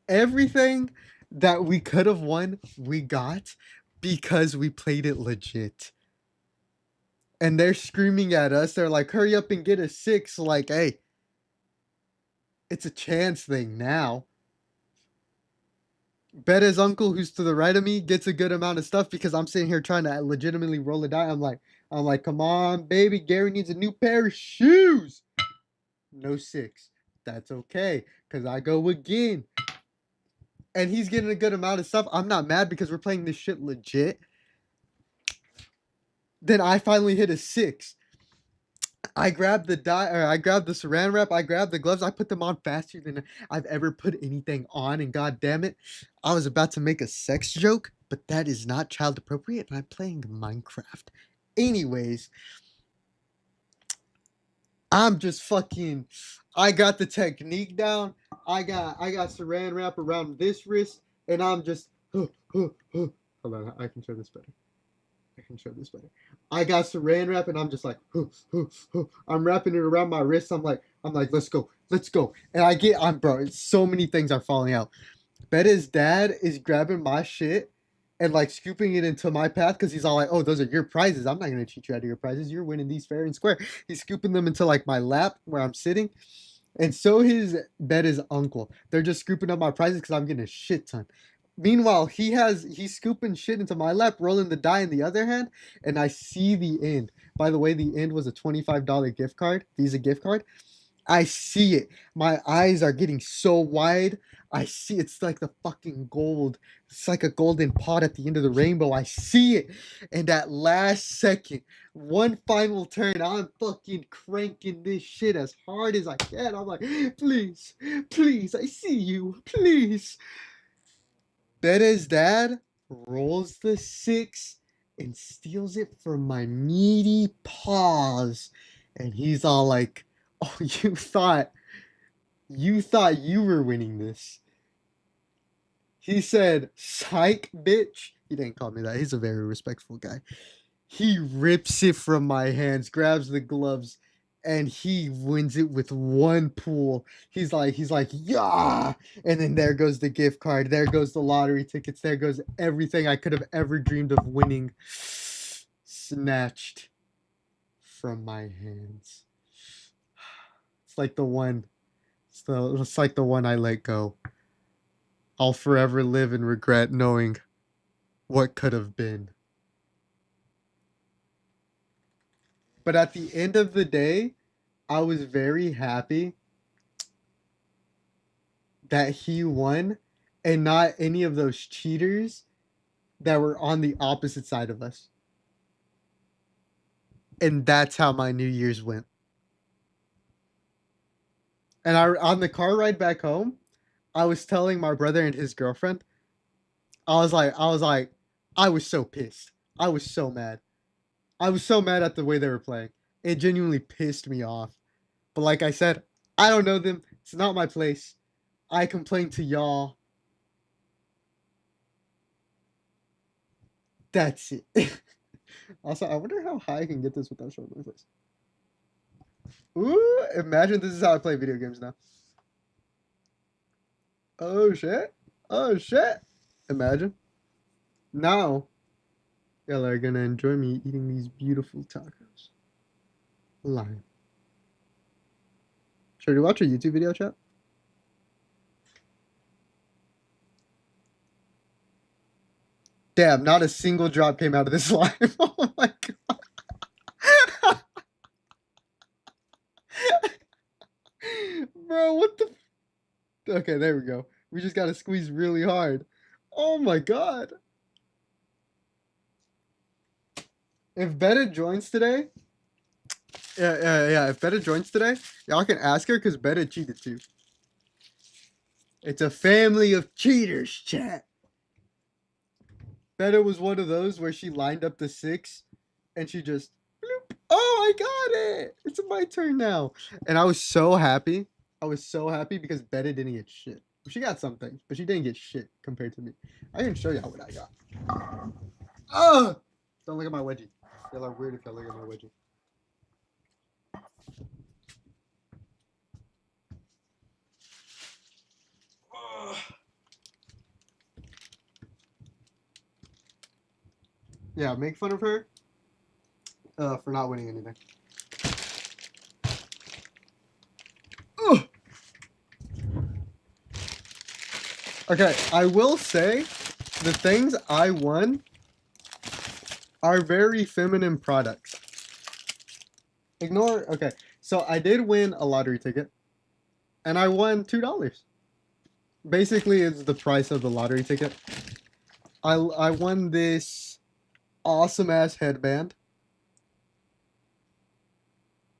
Everything that we could have won, we got because we played it legit. And they're screaming at us. They're like, hurry up and get a 6. Like, hey, it's a chance thing now. Betta's uncle, who's to the right of me, gets a good amount of stuff because I'm sitting here trying to legitimately roll a die. I'm like, come on, baby. Gary needs a new pair of shoes. No 6. That's okay, because I go again. And he's getting a good amount of stuff. I'm not mad because we're playing this shit legit. Then I finally hit a 6. I grabbed the die, or I grabbed the saran wrap, I grabbed the gloves, I put them on faster than I've ever put anything on, and god damn it, I was about to make a sex joke, but that is not child appropriate, and I'm playing Minecraft. Anyways, I'm just fucking, I got the technique down. I got saran wrap around this wrist, and I'm just hold on, I can show this better. I can show this better. I got saran wrap and I'm just like, I'm wrapping it around my wrist. I'm like, let's go, let's go. And bro, so many things are falling out. Betta's dad is grabbing my shit and like scooping it into my path because he's all like, oh, those are your prizes. I'm not gonna cheat you out of your prizes. You're winning these fair and square. He's scooping them into like my lap where I'm sitting. And so his Betta's uncle. They're just scooping up my prizes because I'm getting a shit ton. Meanwhile, he's scooping shit into my lap, rolling the die in the other hand, and I see the end. By the way, the end was a $25 gift card, Visa gift card. I see it. My eyes are getting so wide. I see it's like the fucking gold. It's like a golden pot at the end of the rainbow. I see it. And at last second, one final turn, I'm fucking cranking this shit as hard as I can. I'm like, please, please, I see you. Please. Betta's dad rolls the 6 and steals it from my meaty paws. And he's all like, oh, you thought you were winning this. He said, psych, bitch. He didn't call me that. He's a very respectful guy. He rips it from my hands, grabs the gloves, and he wins it with one pull. He's like, yeah. And then there goes the gift card. There goes the lottery tickets. There goes everything I could have ever dreamed of winning. Snatched from my hands. It's like the one. It's like the one I let go. I'll forever live in regret knowing what could have been. But at the end of the day, I was very happy that he won and not any of those cheaters that were on the opposite side of us. And that's how my New Year's went. And on the car ride back home, I was telling my brother and his girlfriend, I was like, I was so pissed. I was so mad. I was so mad at the way they were playing. It genuinely pissed me off. But like I said, I don't know them. It's not my place. I complain to y'all. That's it. Also, I wonder how high I can get this without showing my face. Ooh, imagine this is how I play video games now. Oh shit. Oh shit. Imagine. Now, y'all are gonna enjoy me eating these beautiful tacos. Live. Should we watch a YouTube video, chat? Damn, not a single drop came out of this slime. Oh my god. Bro, what the... Okay, there we go. We just gotta squeeze really hard. Oh my god. If Betta joins today... Yeah, if Betta joins today, y'all can ask her because Betta cheated too. It's a family of cheaters, chat. Betta was one of those where she lined up the 6 and she just... bloop. Oh, I got it! It's my turn now. And I was so happy. I was so happy because Betta didn't get shit. She got something, but she didn't get shit compared to me. I can show y'all what I got. Oh! Don't look at my wedgie. Y'all are weird if y'all look at my wedgie. Yeah, make fun of her for not winning anything. Ugh. Okay, I will say the things I won are very feminine products. Ignore, okay, so I did win a lottery ticket and I won $2. Basically, it's the price of the lottery ticket. I won this awesome ass headband.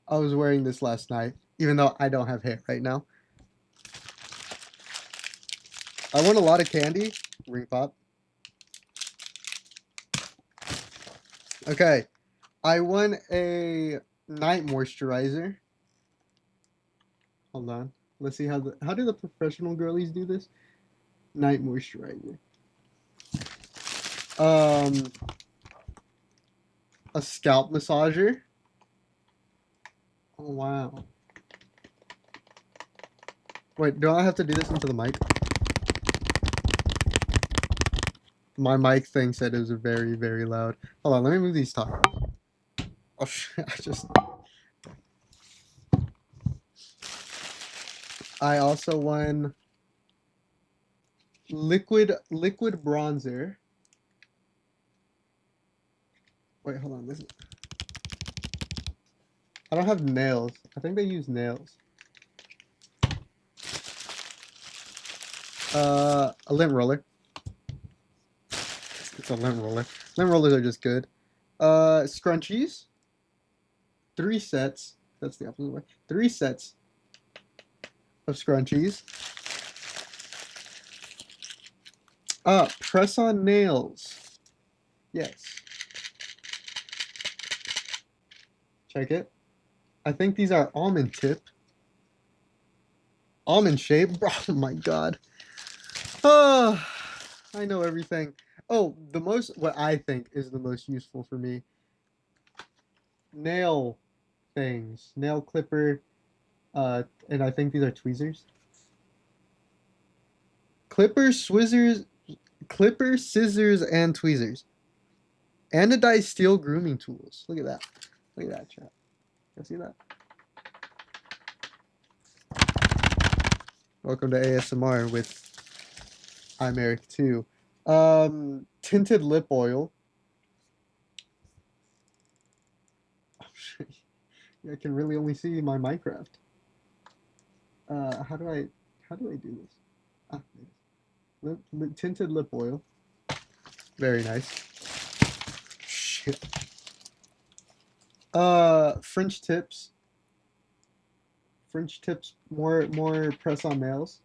I was wearing this last night, even though I don't have hair right now. I won a lot of candy. Ring pop. Okay. I won a night moisturizer. Hold on. Let's see how do the professional girlies do this? Night moisturizer. A scalp massager. Oh wow. Wait, do I have to do this into the mic? My mic thing said it was very, very loud. Hold on, let me move these tacos. Oh shit, I also won liquid bronzer. Wait, hold on. I don't have nails. I think they use nails. A lint roller. It's a lint roller. Lint rollers are just good. Scrunchies. 3 sets. That's the opposite way. 3 sets of scrunchies. Press on nails. Yes. Check it. I think these are almond tip. Almond shape. Oh my god. Oh, I know everything. Oh, what I think is the most useful for me. Nail things. Nail clipper. And I think these are tweezers. Clippers, scissors, and tweezers. Anodized steel grooming tools. Look at that. Look at that, chat. You see that? Welcome to ASMR with ImErixkToo. Tinted lip oil. Oh, shit. I can really only see my Minecraft. How do I do this? Tinted lip oil. Very nice. Shit. French tips. French tips. More press on nails.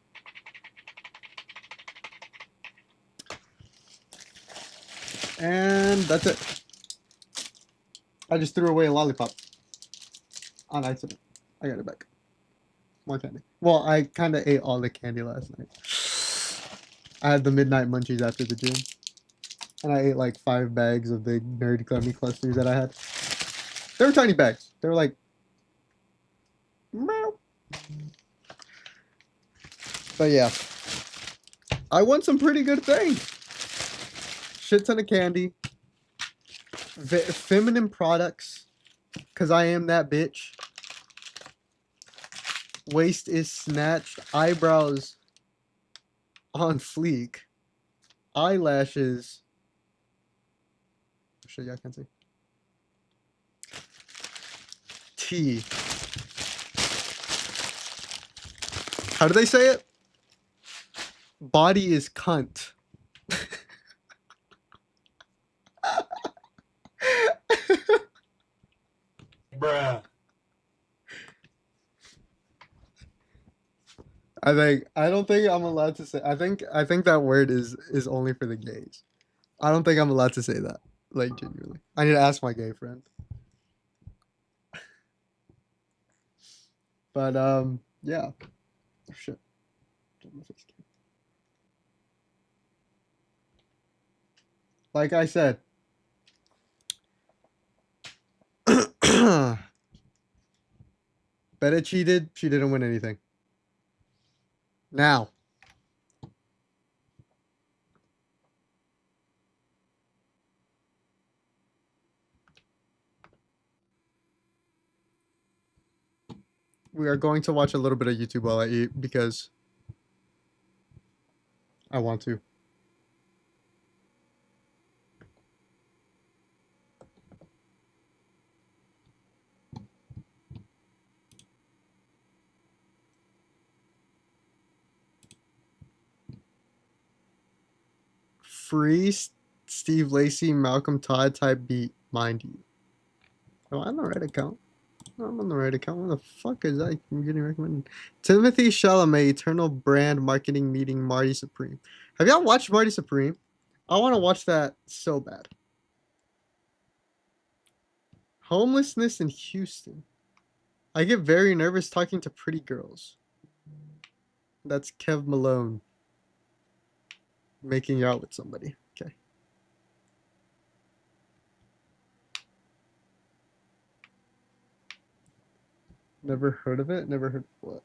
And that's it. I just threw away a lollipop on accident. I got it back. More candy. Well, I kind of ate all the candy last night. I had the midnight munchies after the gym. And I ate like 5 bags of the nerd gummy clusters that I had. They were tiny bags. They were like... meow. But yeah. I won some pretty good things. Shit ton of candy. Feminine products. Because I am that bitch. Waist is snatched. Eyebrows on fleek. Eyelashes shit, yeah, I can't see. T. How do they say it? Body is cunt. Bruh. I don't think I'm allowed to say. I think that word is only for the gays. I don't think I'm allowed to say that. Like genuinely. I need to ask my gay friend. But yeah. Oh, shit. Like I said. Betta cheated. She didn't win anything. Now. We are going to watch a little bit of YouTube while I eat because I want to. Free Steve Lacy, Malcolm Todd type beat, mind you. Am I on the right account? I'm on the right account. What the fuck is that? I'm getting recommended. Timothy Chalamet, Eternal Brand Marketing Meeting, Marty Supreme. Have y'all watched Marty Supreme? I want to watch that so bad. Homelessness in Houston. I get very nervous talking to pretty girls. That's Kev Malone. Making out with somebody. Okay. Never heard of it? Never heard of what?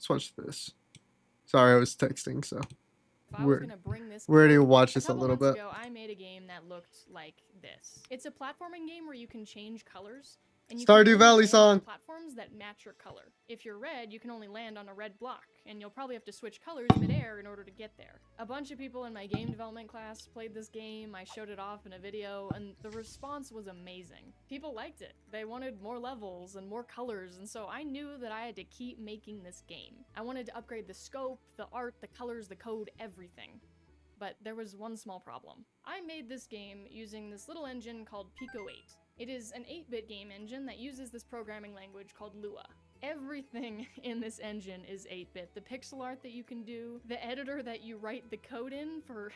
Let's watch this. Sorry, I was texting, so If I was gonna bring this we're ready to code, watch a this a couple little months bit. ago, I made a game that looked like this. It's a platforming game where you can change colors, and you can Stardew only Valley land song. on platforms that match your color. If you're red, you can only land on a red block, and you'll probably have to switch colors midair in order to get there. A bunch of people in my game development class played this game, I showed it off in a video, and the response was amazing. People liked it. They wanted more levels and more colors, and so I knew that I had to keep making this game. I wanted to upgrade the scope, the art, the colors, the code, everything. But there was one small problem. I made this game using this little engine called Pico 8. It is an 8-bit game engine that uses this programming language called Lua. Everything in this engine is 8-bit. The pixel art that you can do, the editor that you write the code in for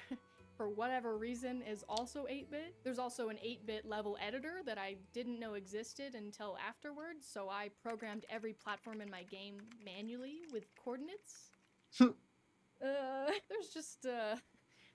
whatever reason is also 8-bit. There's also an 8-bit level editor that I didn't know existed until afterwards, so I programmed every platform in my game manually with coordinates.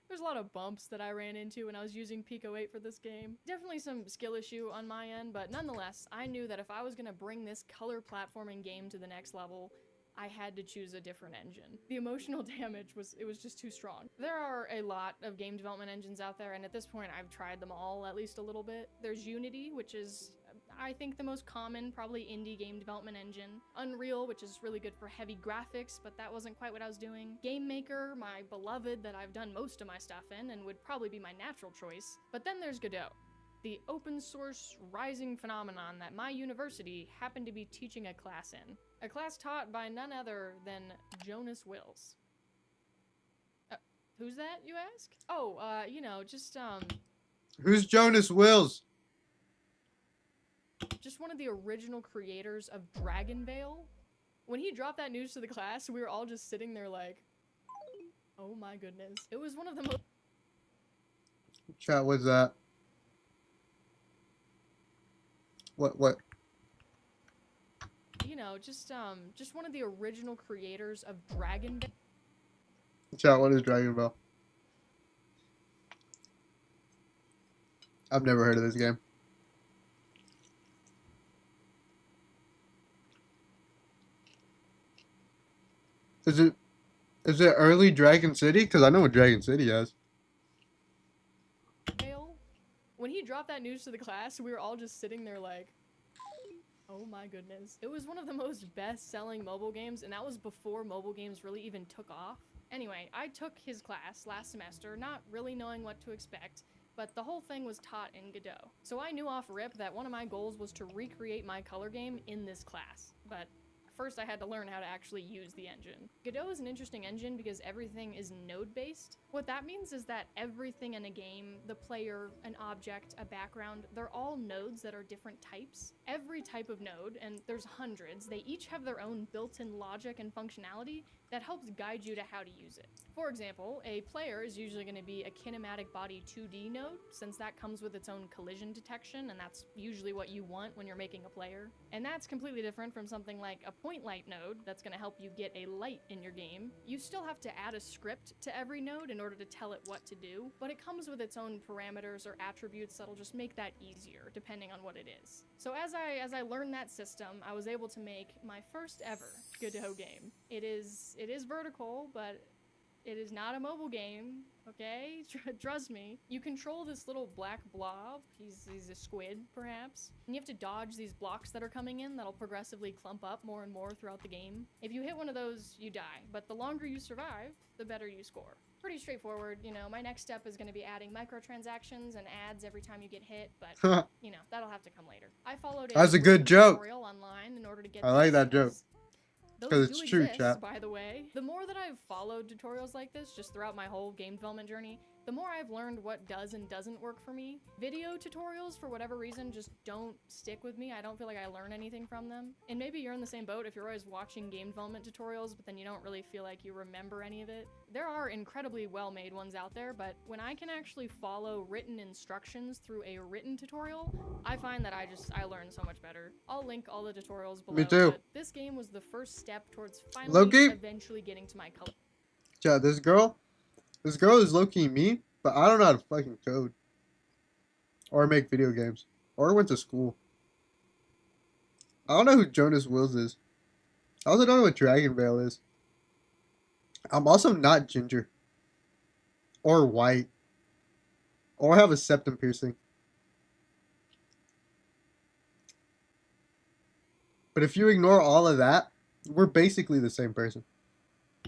There's a lot of bumps that I ran into when I was using Pico 8 for this game. Definitely some skill issue on my end, but nonetheless, I knew that if I was gonna bring this color platforming game to the next level, I had to choose a different engine. The emotional damage was just too strong. There are a lot of game development engines out there, and at this point I've tried them all at least a little bit. There's Unity, which is I think the most common, probably indie game development engine. Unreal, which is really good for heavy graphics, but that wasn't quite what I was doing. Game Maker, my beloved that I've done most of my stuff in and would probably be my natural choice. But then there's Godot, the open source rising phenomenon that my university happened to be teaching a class in. A class taught by none other than Jonas Wills. Who's that, you ask? Oh, you know, just Who's Jonas Wills? Just one of the original creators of Dragon Veil. When he dropped that news to the class, we were all just sitting there like, oh my goodness. It was one of the most... Chat, what's that? What? You know, just one of the original creators of Dragon Veil. Chat, what is Dragon Ball? I've never heard of this game. Is it early Dragon City? Because I know what Dragon City has. When he dropped that news to the class, we were all just sitting there like, oh my goodness. It was one of the most best-selling mobile games, and that was before mobile games really even took off. Anyway, I took his class last semester, not really knowing what to expect, but the whole thing was taught in Godot. So I knew off rip that one of my goals was to recreate my color game in this class, but first I had to learn how to actually use the engine. Godot is an interesting engine because everything is node-based. What that means is that everything in a game, the player, an object, a background, they're all nodes that are different types. Every type of node, and there's hundreds, they each have their own built-in logic and functionality that helps guide you to how to use it. For example, a player is usually going to be a kinematic body 2D node, since that comes with its own collision detection, and that's usually what you want when you're making a player. And that's completely different from something like a point light node that's going to help you get a light in your game. You still have to add a script to every node in order to tell it what to do, but it comes with its own parameters or attributes that'll just make that easier, depending on what it is. So as I learned that system, I was able to make my first ever Godot game. It is vertical, but it is not a mobile game, okay? Trust me. You control this little black blob. He's a squid, perhaps. And you have to dodge these blocks that are coming in that'll progressively clump up more and more throughout the game. If you hit one of those, you die. But the longer you survive, the better you score. Pretty straightforward, you know. My next step is going to be adding microtransactions and ads every time you get hit, but, you know, that'll have to come later. I followed That's a good joke. tutorial online in order to get I like that joke. Those 'Cause it's do true, exist, chat. by the way. The more that I've followed tutorials like this just throughout my whole game development journey, the more I've learned what does and doesn't work for me. Video tutorials, for whatever reason, just don't stick with me. I don't feel like I learn anything from them. And maybe you're in the same boat if you're always watching game development tutorials, but then you don't really feel like you remember any of it. There are incredibly well-made ones out there, but when I can actually follow written instructions through a written tutorial, I find that I learn so much better. I'll link all the tutorials below. Me too. But this game was the first step towards Low-key? eventually getting to my color. Chat, this girl is low-key me, but I don't know how to fucking code. Or make video games. Or went to school. I don't know who Jonas Wills is. I also don't know what Dragon Veil is. I'm also not ginger. Or white. Or have a septum piercing. But if you ignore all of that, we're basically the same person.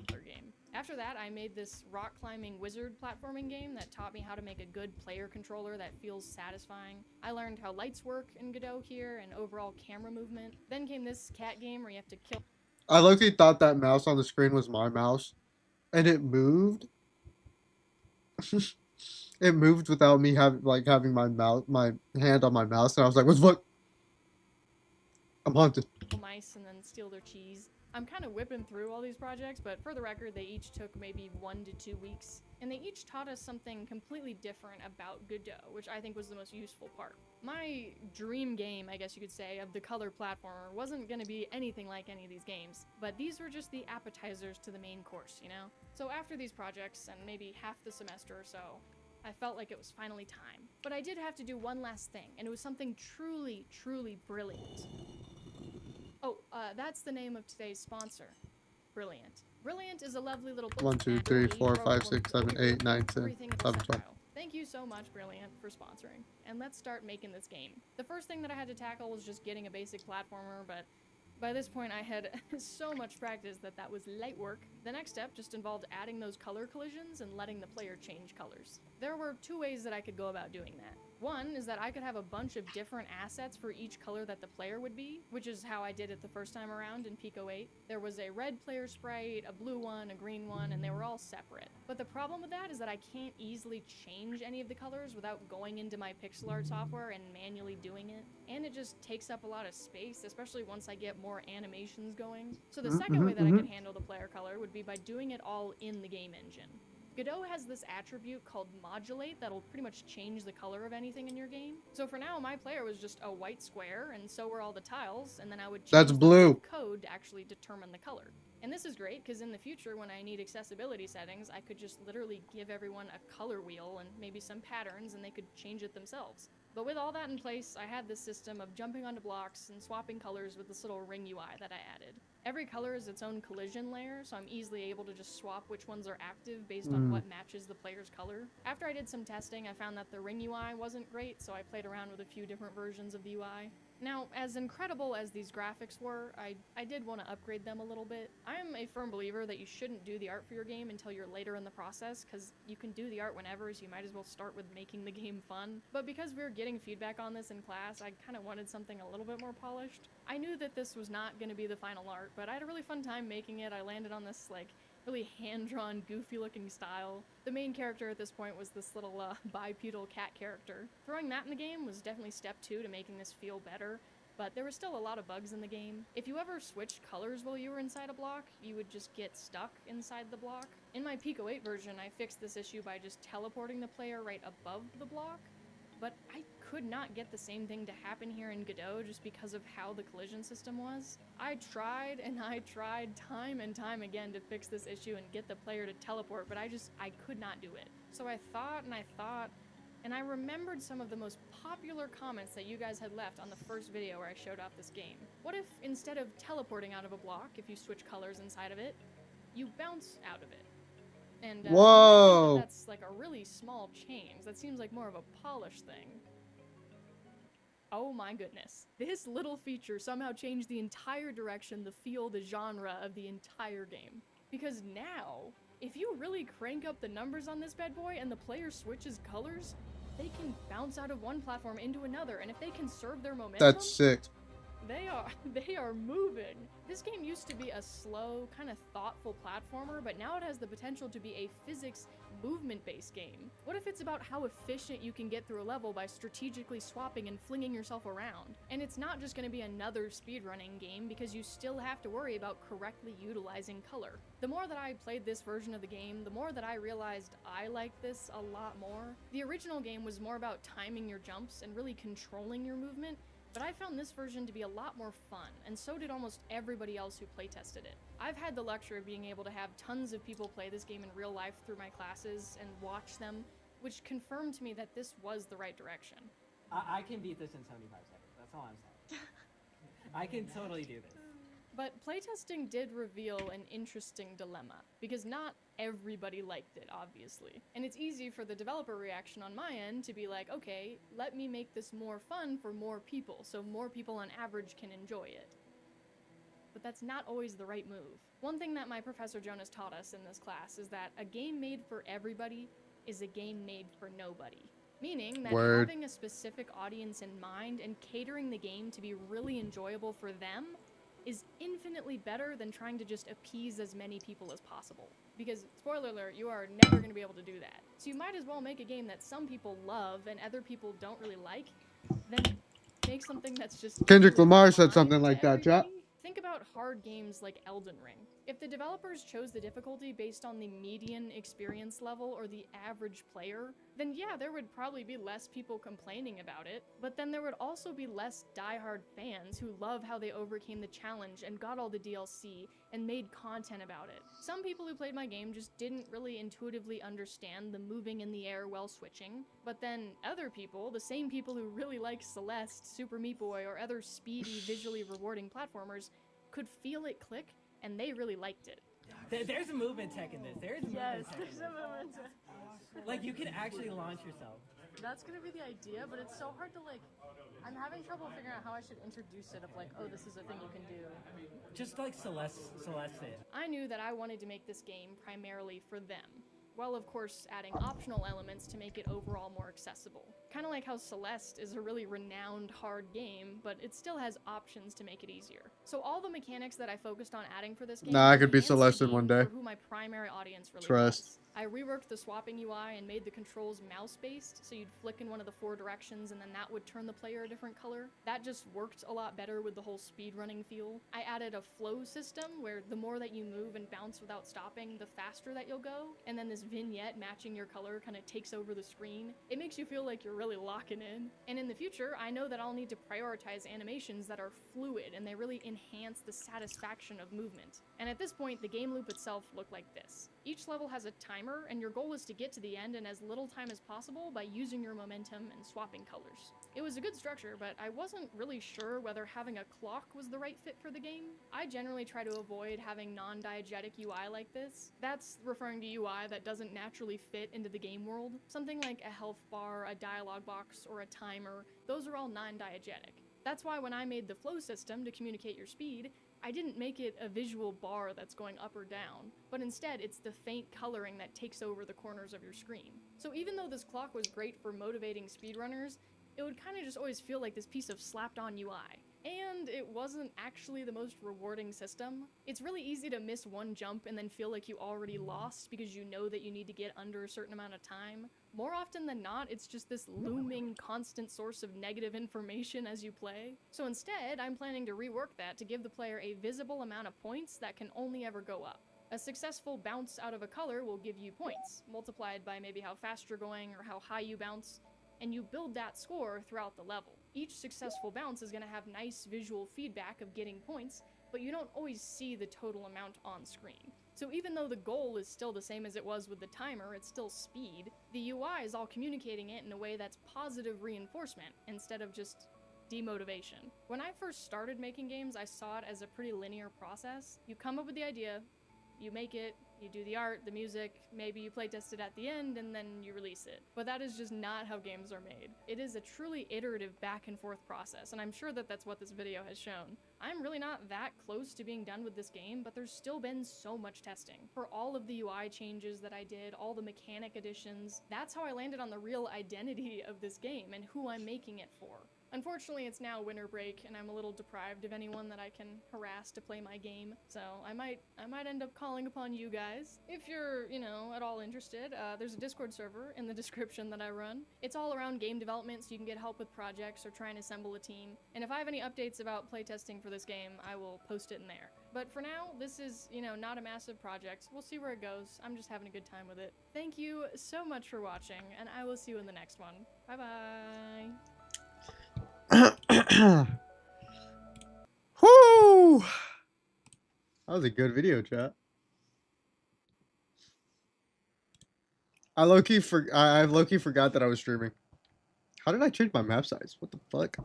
Game. After that, I made this rock climbing wizard platforming game that taught me how to make a good player controller that feels satisfying. I learned how lights work in Godot here and overall camera movement. Then came this cat game where you have to kill. I low-key thought that mouse on the screen was my mouse. And it moved. It moved without me having my hand on my mouse, and I was like, "What the fuck? I'm haunted." Mice and then steal their cheese. I'm kind of whipping through all these projects, but for the record, they each took maybe 1 to 2 weeks, and they each taught us something completely different about Godot, which I think was the most useful part. My dream game, I guess you could say, of the color platformer wasn't going to be anything like any of these games, but these were just the appetizers to the main course, you know? So after these projects, and maybe half the semester or so, I felt like it was finally time. But I did have to do one last thing, and it was something truly, truly brilliant. Oh, that's the name of today's sponsor. Brilliant. Brilliant is a lovely little 1, 2, 3, 4, 5, 6, 7, 8, 9, 10, 11, 12. Thank you so much, Brilliant, for sponsoring. And let's start making this game. The first thing that I had to tackle was just getting a basic platformer, but by this point I had so much practice that was light work. The next step just involved adding those color collisions and letting the player change colors. There were 2 ways that I could go about doing that. One is that I could have a bunch of different assets for each color that the player would be, which is how I did it the first time around in Pico 8. There was a red player sprite, a blue one, a green one, and they were all separate. But the problem with that is that I can't easily change any of the colors without going into my pixel art software and manually doing it. And it just takes up a lot of space, especially once I get more animations going. So the second way that I could handle the player color would be by doing it all in the game engine. Godot has this attribute called modulate that'll pretty much change the color of anything in your game. So for now, my player was just a white square, and so were all the tiles, and then I would change That's the blue. code to actually determine the color. And this is great, because in the future, when I need accessibility settings, I could just literally give everyone a color wheel and maybe some patterns, and they could change it themselves. But with all that in place, I had this system of jumping onto blocks and swapping colors with this little ring UI that I added. Every color is its own collision layer, so I'm easily able to just swap which ones are active based on what matches the player's color. After I did some testing, I found that the ring UI wasn't great, so I played around with a few different versions of the UI. Now, as incredible as these graphics were, I did want to upgrade them a little bit. I am a firm believer that you shouldn't do the art for your game until you're later in the process, because you can do the art whenever, so you might as well start with making the game fun. But because we were getting feedback on this in class, I kind of wanted something a little bit more polished. I knew that this was not going to be the final art, but I had a really fun time making it. I landed on this, like, really hand-drawn, goofy-looking style. The main character at this point was this little bipedal cat character. Throwing that in the game was definitely step 2 to making this feel better, but there were still a lot of bugs in the game. If you ever switched colors while you were inside a block, you would just get stuck inside the block. In my Pico 8 version, I fixed this issue by just teleporting the player right above the block, but I could not get the same thing to happen here in Godot just because of how the collision system was. I tried and I tried time and time again to fix this issue and get the player to teleport, but I could not do it. So I thought, and I remembered some of the most popular comments that you guys had left on the first video where I showed off this game. What if instead of teleporting out of a block, if you switch colors inside of it, you bounce out of it? And Whoa! that's like a really small change. That seems like more of a polish thing. Oh my goodness. This little feature somehow changed the entire direction, the feel, the genre of the entire game. Because now, if you really crank up the numbers on this bad boy and the player switches colors, they can bounce out of one platform into another, and if they conserve their momentum, That's sick. They are moving. This game used to be a slow, kind of thoughtful platformer, but now it has the potential to be a physics movement-based game. What if it's about how efficient you can get through a level by strategically swapping and flinging yourself around? And it's not just going to be another speedrunning game, because you still have to worry about correctly utilizing color. The more that I played this version of the game, the more that I realized I liked this a lot more. The original game was more about timing your jumps and really controlling your movement, but I found this version to be a lot more fun, and so did almost everybody else who playtested it. I've had the luxury of being able to have tons of people play this game in real life through my classes and watch them, which confirmed to me that this was the right direction. I can beat this in 75 seconds, that's all I'm saying. I can totally do this. But playtesting did reveal an interesting dilemma, because not everybody liked it, obviously. And it's easy for the developer reaction on my end to be like, okay, let me make this more fun for more people, so more people on average can enjoy it. But that's not always the right move. One thing that my Professor Jonas taught us in this class is that a game made for everybody is a game made for nobody. Meaning that having a specific audience in mind and catering the game to be really enjoyable for them is infinitely better than trying to just appease as many people as possible. Because, spoiler alert, you are never going to be able to do that. So you might as well make a game that some people love and other people don't really like, than make something that's just Kendrick really Lamar said fine something to like that, chat. everybody. Think about hard games like Elden Ring. If the developers chose the difficulty based on the median experience level or the average player, then yeah, there would probably be less people complaining about it, but then there would also be less diehard fans who love how they overcame the challenge and got all the DLC and made content about it. Some people who played my game just didn't really intuitively understand the moving in the air while switching, but then other people, the same people who really like Celeste, Super Meat Boy, or other speedy, visually rewarding platformers, could feel it click, and they really liked it. There's a movement tech in this. There's a movement tech in this. There's a movement tech. Like, you can actually launch yourself. That's gonna be the idea, but it's so hard to, like, I'm having trouble figuring out how I should introduce it of, like, oh, this is a thing you can do. Just like Celeste did. I knew that I wanted to make this game primarily for them. while of course adding optional elements to make it overall more accessible. Kind of like how Celeste is a really renowned hard game, but it still has options to make it easier. So all the mechanics that I focused on adding for this game Nah, I could be enhanced the Celeste in game one day. for who my primary audience really Trust. was. I reworked the swapping UI and made the controls mouse-based, so you'd flick in one of the 4 directions and then that would turn the player a different color. That just worked a lot better with the whole speedrunning feel. I added a flow system where the more that you move and bounce without stopping, the faster that you'll go, and then this vignette matching your color kind of takes over the screen. It makes you feel like you're really locking in. And in the future, I know that I'll need to prioritize animations that are fluid and they really enhance the satisfaction of movement. And at this point, the game loop itself looked like this. Each level has a timer, and your goal is to get to the end in as little time as possible by using your momentum and swapping colors. It was a good structure, but I wasn't really sure whether having a clock was the right fit for the game. I generally try to avoid having non-diegetic UI like this. That's referring to UI that doesn't naturally fit into the game world. Something like a health bar, a dialogue box, or a timer, those are all non-diegetic. That's why when I made the flow system to communicate your speed, I didn't make it a visual bar that's going up or down, but instead it's the faint coloring that takes over the corners of your screen. So even though this clock was great for motivating speedrunners, it would kind of just always feel like this piece of slapped-on UI. And it wasn't actually the most rewarding system. It's really easy to miss one jump and then feel like you already lost because you know that you need to get under a certain amount of time. More often than not, it's just this looming, constant source of negative information as you play. So instead, I'm planning to rework that to give the player a visible amount of points that can only ever go up. A successful bounce out of a color will give you points, multiplied by maybe how fast you're going or how high you bounce, and you build that score throughout the level. Each successful bounce is going to have nice visual feedback of getting points, but you don't always see the total amount on screen. So even though the goal is still the same as it was with the timer, it's still speed, the UI is all communicating it in a way that's positive reinforcement instead of just demotivation. When I first started making games, I saw it as a pretty linear process. You come up with the idea, you make it, you do the art, the music, maybe you playtest it at the end, and then you release it. But that is just not how games are made. It is a truly iterative back and forth process, and I'm sure that that's what this video has shown. I'm really not that close to being done with this game, but there's still been so much testing. For all of the UI changes that I did, all the mechanic additions, that's how I landed on the real identity of this game and who I'm making it for. Unfortunately, it's now winter break, and I'm a little deprived of anyone that I can harass to play my game, so I might end up calling upon you guys. If you're, at all interested, there's a Discord server in the description that I run. It's all around game development, so you can get help with projects or trying to assemble a team, and if I have any updates about playtesting for this game, I will post it in there. But for now, this is, not a massive project. We'll see where it goes. I'm just having a good time with it. Thank you so much for watching, and I will see you in the next one. Bye-bye! Whoo! That was a good video, chat. I low-key forgot that I was streaming. How did I change my map size? What the fuck?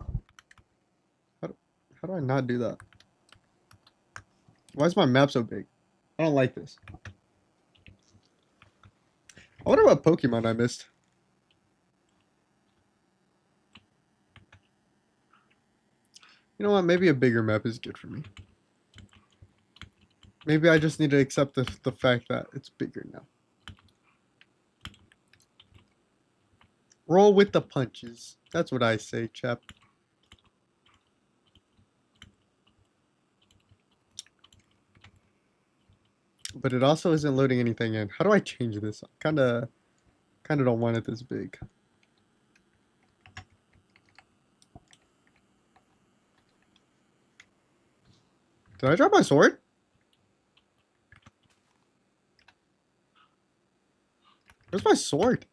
How do I not do that? Why is my map so big? I don't like this. I wonder what Pokemon I missed. You know what? Maybe a bigger map is good for me. Maybe I just need to accept the fact that it's bigger now. Roll with the punches. That's what I say, chap. But it also isn't loading anything in. How do I change this? Kinda don't want it this big. Did I drop my sword? Where's my sword?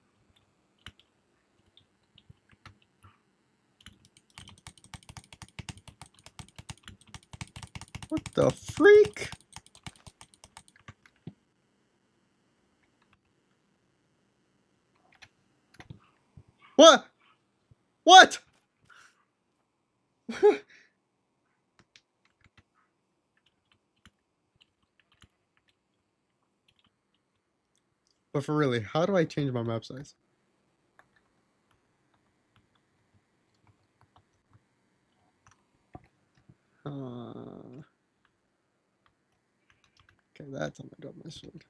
What the freak? What? What? But for really, how do I change my map size? Okay, that's how I drop my sword.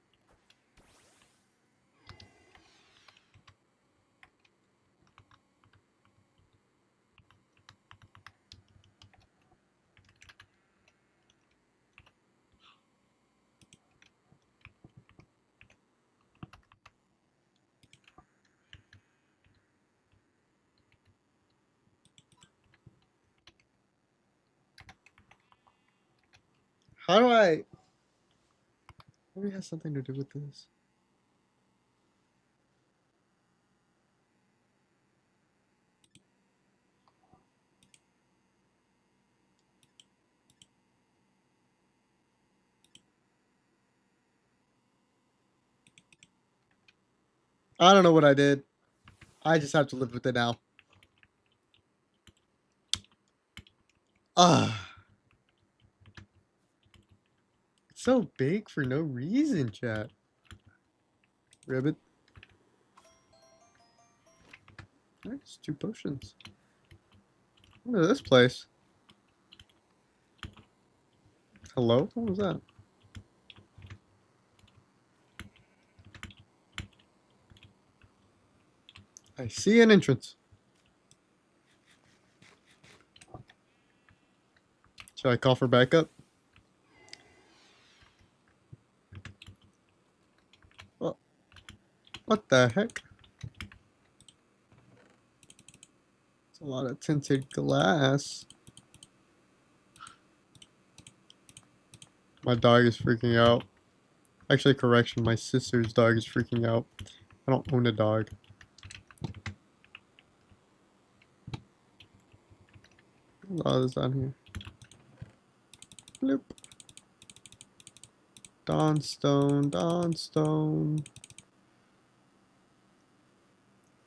How do I... Maybe it has something to do with this. I don't know what I did. I just have to live with it now. Ah. It's so big for no reason, chat. Ribbit. Nice, 2 potions. Look at this place. Hello? What was that? I see an entrance. Should I call for backup? What the heck? It's a lot of tinted glass. My dog is freaking out. Actually, correction, my sister's dog is freaking out. I don't own a dog. Oh, this down here. Bloop. Dawnstone, Dawnstone.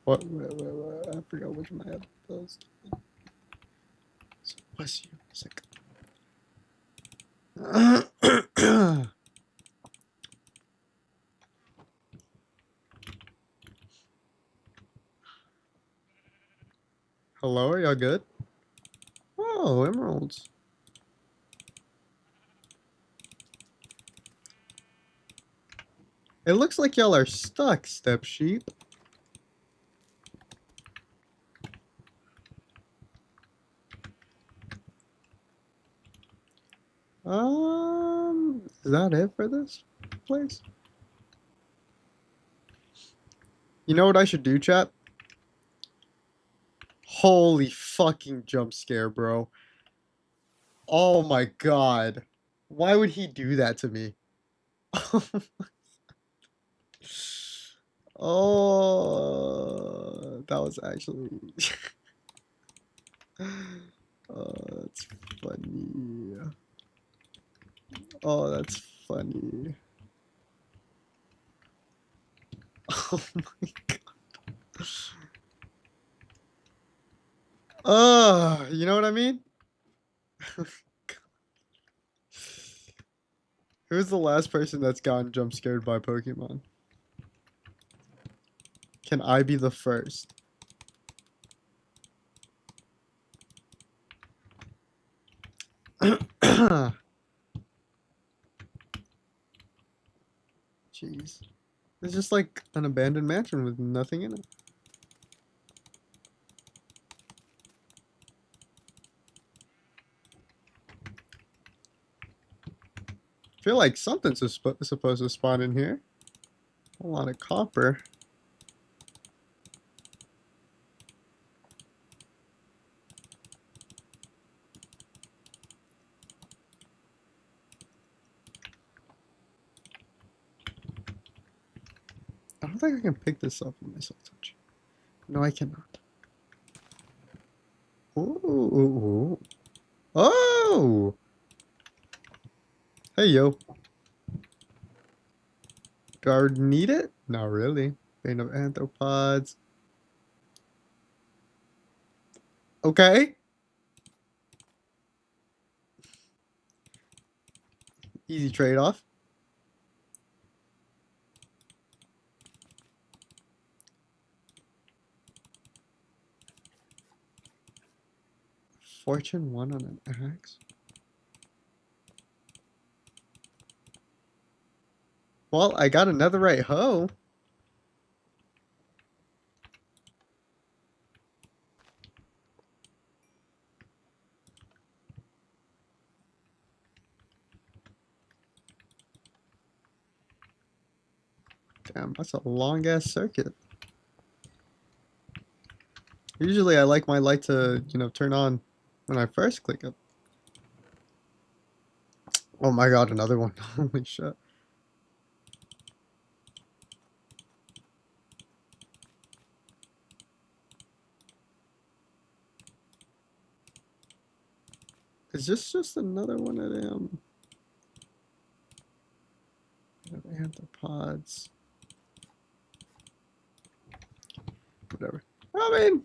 What? I forgot which map those. So, bless you. Sick. Hello, are y'all good? Oh, emeralds. It looks like y'all are stuck, step sheep. Is that it for this place? You know what I should do, chat? Holy fucking jump scare, bro. Oh my god. Why would he do that to me? Oh, that was actually... Oh, that's funny. Oh, that's funny. Oh my god. Oh, you know what I mean? Who's the last person that's gotten jump scared by Pokemon? Can I be the first? Jeez. It's just like an abandoned mansion with nothing in it. I feel like something's supposed to spawn in here. A lot of copper. I don't think I can pick this up with my soul touch. No, I cannot. Ooh. Oh! Hey, yo. Do I need it? Not really. Bane of Anthropods. Okay. Easy trade-off. Fortune 1 on an axe. Well, I got another right hoe. Damn, that's a long ass circuit. Usually I like my light to, turn on when I first click it. Oh my god, another one. Holy shit. Is this just another one of them? Anthropods. Whatever. I mean,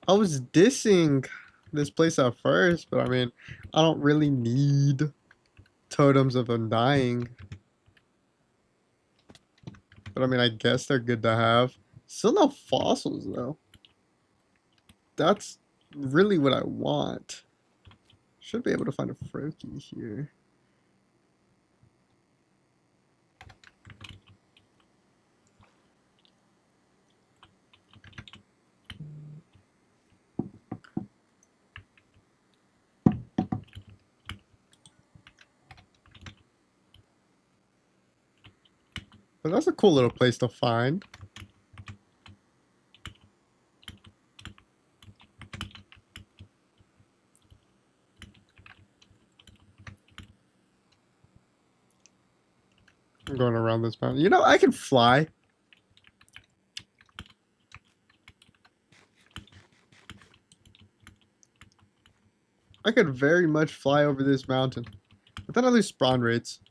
I was dissing this place at first, but I mean, I don't really need totems of undying. But I mean, I guess they're good to have. Still no fossils, though. That's really what I want. Should be able to find a Froakie here. But that's a cool little place to find. I'm going around this mountain. You know, I can fly. I could very much fly over this mountain. But then I lose spawn rates.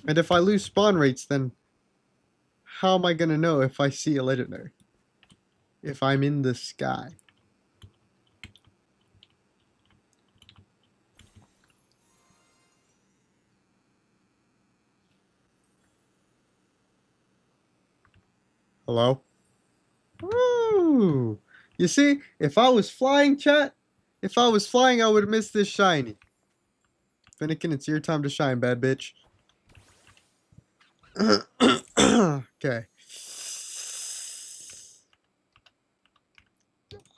And if I lose spawn rates, then how am I going to know if I see a legendary? If I'm in the sky. Hello? Ooh. You see, if I was flying, chat, if I was flying, I would have missed this shiny. Finnegan, it's your time to shine, bad bitch. Okay.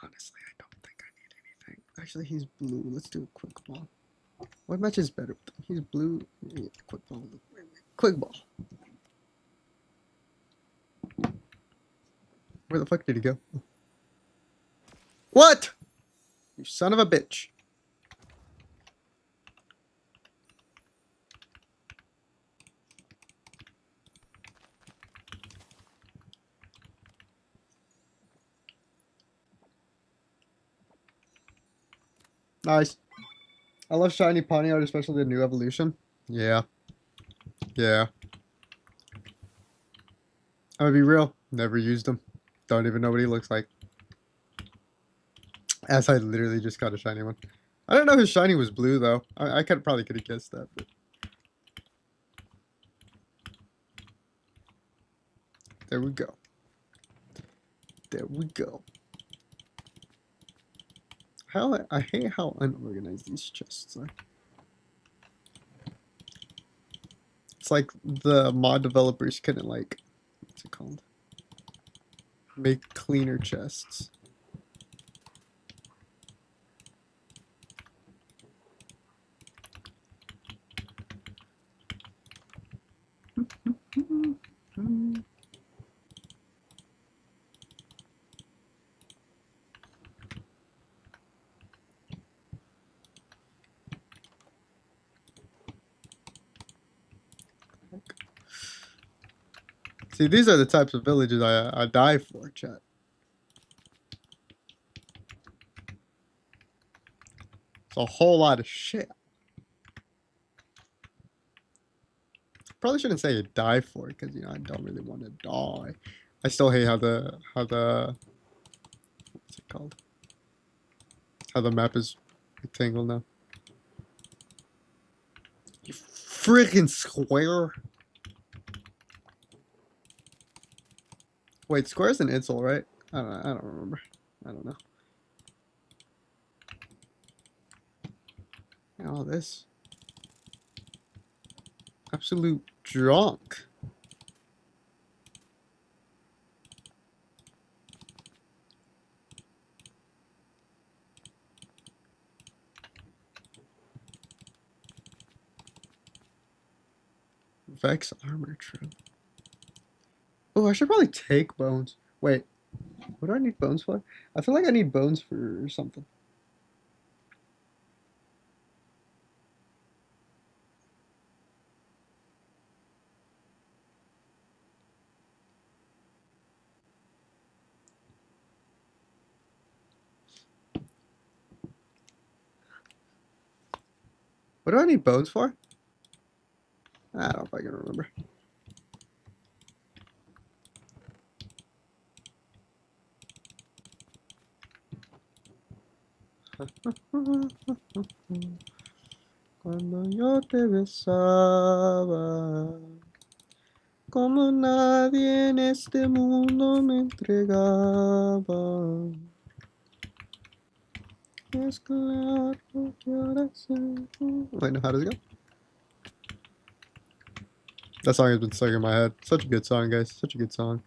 Honestly, I don't think I need anything. Actually, he's blue. Let's do a quick ball. What matches better? He's blue. Yeah, quick ball. Quick ball. Where the fuck did he go? What? You son of a bitch. Nice. I love shiny Ponyard, especially the new evolution. Yeah. Yeah. I'm gonna be real. Never used him. Don't even know what he looks like. As I literally just got a shiny one. I don't know his shiny was blue though. I probably could have guessed that. But... There we go. There we go. I hate how unorganized these chests are. It's like the mod developers couldn't like, what's it called? Make cleaner chests. See, these are the types of villages I die for, chat. It's a whole lot of shit. Probably shouldn't say die for because you know I don't really want to die. I still hate how the what's it called? How the map is rectangle now. You freaking square. Wait, square's an insult, right? I don't remember. I don't know. And all this. Absolute drunk. Vex armor, true. Oh, I should probably take bones. Wait. What do I need bones for? I feel like I need bones for something. What do I need bones for? I don't know if I can remember. Cuando yo te besaba, como nadie en este mundo me entregaba. Es claro que ahora sé. Wait, no, how does it go? That song has been stuck in my head. Such a good song, guys. Such a good song.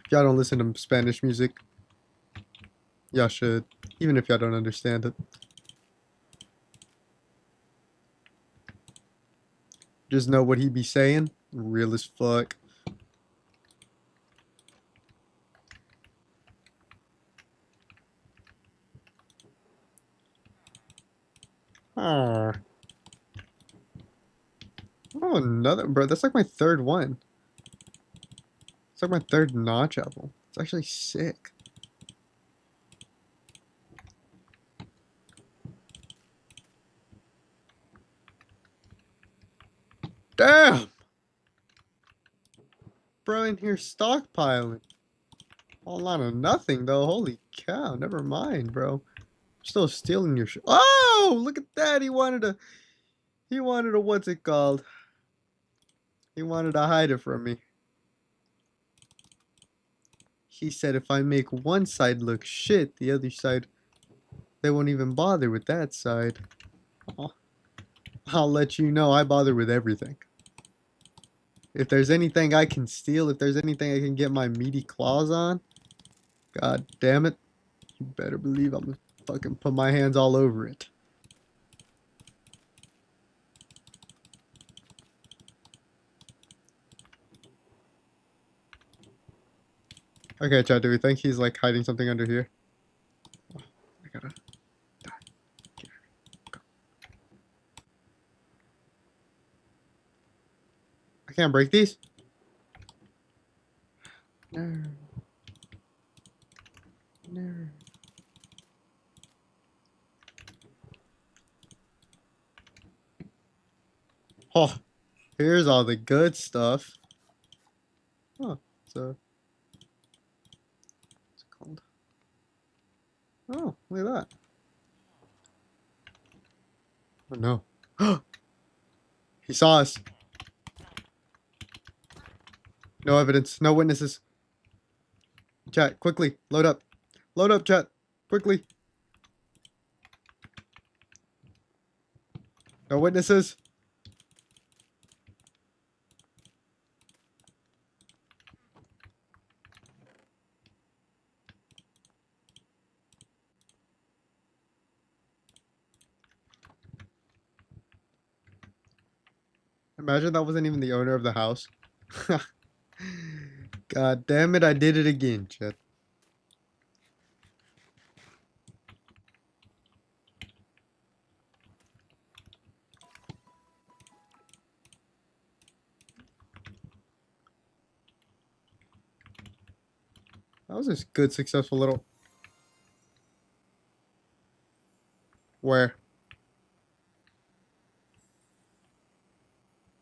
If y'all don't listen to Spanish music, y'all should. Even if y'all don't understand it. Just know what he be saying. Real as fuck. Ah. Oh, another, bro. That's like my third one. It's like my third notch apple. It's actually sick. Damn! Bro in here stockpiling. All out of nothing, though. Holy cow. Never mind, bro. Still stealing your shit. Oh! Look at that. He wanted to, what's it called? He wanted to hide it from me. He said if I make one side look shit, the other side, they won't even bother with that side. I'll let you know I bother with everything. If there's anything I can steal, if there's anything I can get my meaty claws on, god damn it, you better believe I'm gonna fucking put my hands all over it. Okay, Chad, do we think he's like hiding something under here? Oh, I gotta die. Get out. Go. I can't break these? No. No. Oh, here's all the good stuff. Oh, so what's it called? Oh, look at that. Oh no. He saw us. No evidence, no witnesses. Chat, quickly, load up. Load up, chat, quickly. No witnesses. Imagine that wasn't even the owner of the house. God damn it, I did it again, chat. That was a good, successful little... Where?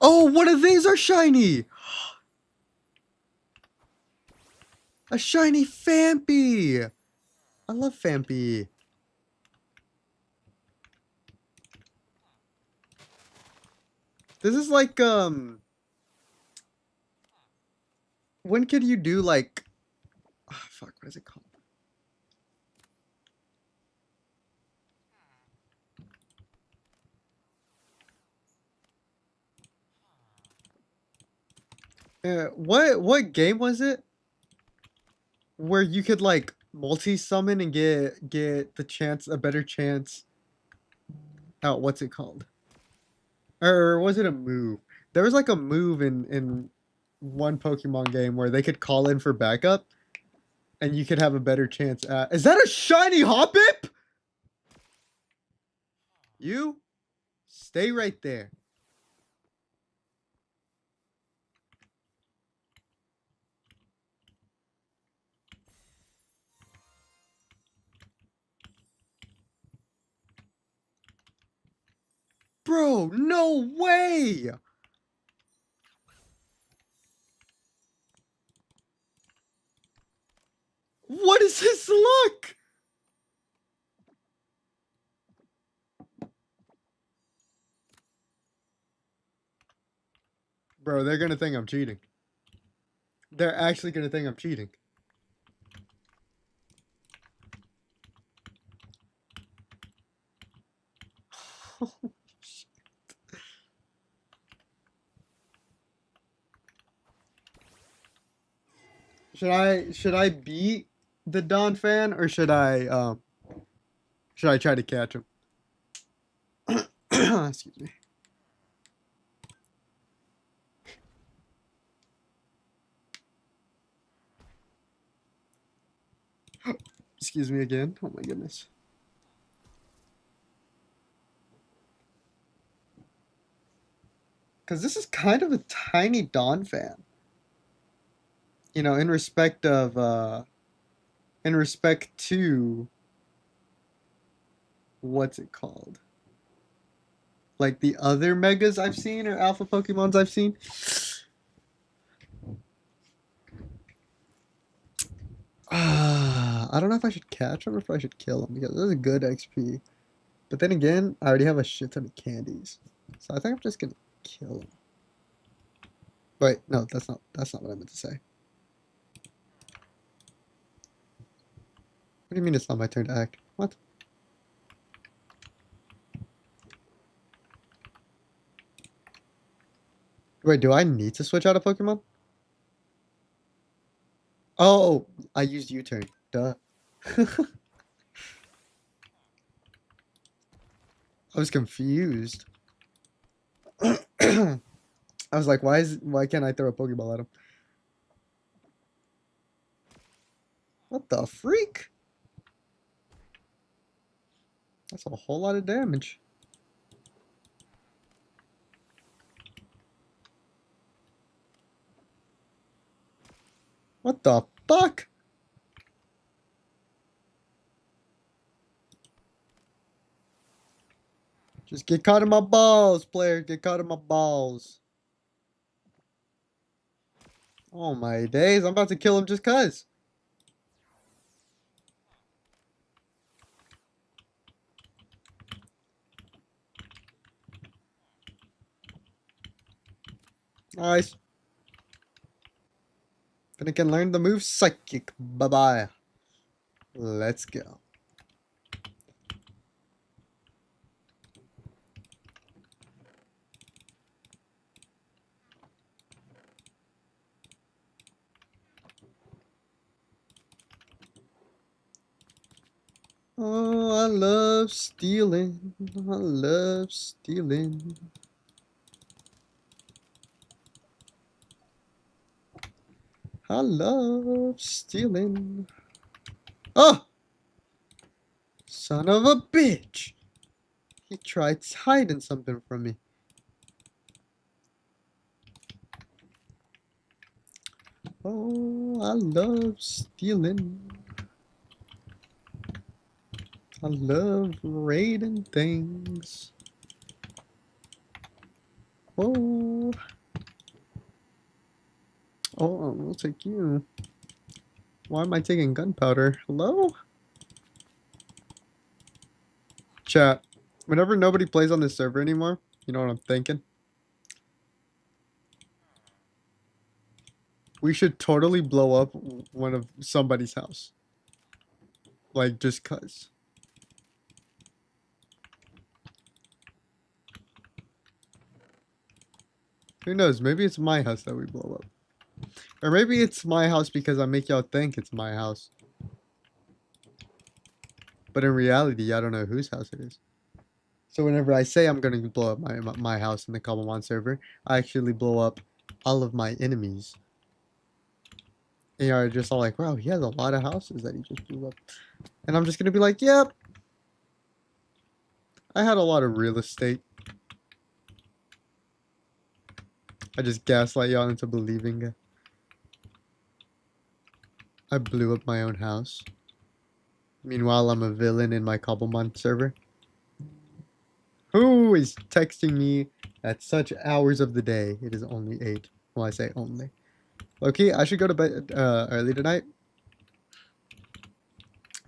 Oh, one of these are shiny! A shiny Fampy! I love Fampy. This is like, when could you do like... Oh, fuck, what is it called? What game was it? Where you could like multi-summon and get the chance, a better chance. Oh, what's it called? Or was it a move? There was like a move in one Pokemon game where they could call in for backup, and you could have a better chance at. Is that a shiny Hoppip? You stay right there. Bro, no way! What is his luck? Bro, they're gonna think I'm cheating. They're actually gonna think I'm cheating. Should I beat the Don fan or should I try to catch him? Excuse me. Excuse me again. Oh my goodness. Because this is kind of a tiny Don fan. You know, in respect to what's it called? Like the other megas I've seen or alpha Pokemons I've seen. I don't know if I should catch him or if I should kill him because this is a good XP. But then again, I already have a shit ton of candies. So I think I'm just gonna kill him. Wait, no, that's not what I meant to say. What do you mean it's not my turn to act? What? Wait, do I need to switch out a Pokemon? Oh, I used U-turn. Duh. I was confused. I was like, why can't I throw a Pokeball at him? What the freak? That's a whole lot of damage. What the fuck? Just get caught in my balls, player. Get caught in my balls. Oh my days. I'm about to kill him just cuz. Nice. Then I can learn the move Psychic. Bye-bye. Let's go. Oh, I love stealing. I love stealing. I love stealing. Oh! Son of a bitch! He tried hiding something from me. Oh, I love stealing. I love raiding things. Oh. Oh, we'll take you. Why am I taking gunpowder? Hello? Chat. Whenever nobody plays on this server anymore, you know what I'm thinking? We should totally blow up one of somebody's house. Like, just cuz. Who knows? Maybe it's my house that we blow up. Or maybe it's my house because I make y'all think it's my house. But in reality, I don't know whose house it is. So whenever I say I'm going to blow up my house in the Common server, I actually blow up all of my enemies. And you're just all like, wow, he has a lot of houses that he just blew up. And I'm just gonna be like, yep. I had a lot of real estate. I just gaslight y'all into believing it. I blew up my own house. Meanwhile, I'm a villain in my Cobblemon server. Who is texting me at such hours of the day? It is only 8. Well, I say only. Okay, I should go to bed early tonight.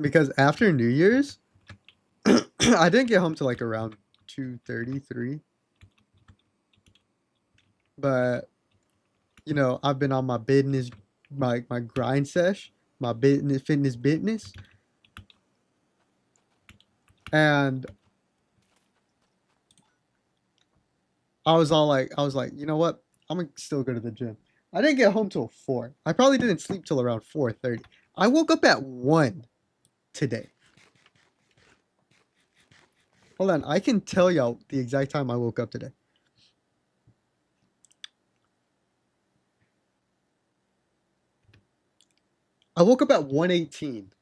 Because after New Year's, I didn't get home till like around 2:33. But, you know, I've been on my business, my grind sesh, my business. And I was like, you know what? I'm gonna still go to the gym. I didn't get home till 4. I probably didn't sleep till around 4:30. I woke up at 1 today. Hold on, I can tell y'all the exact time I woke up today. I woke up at 1:18.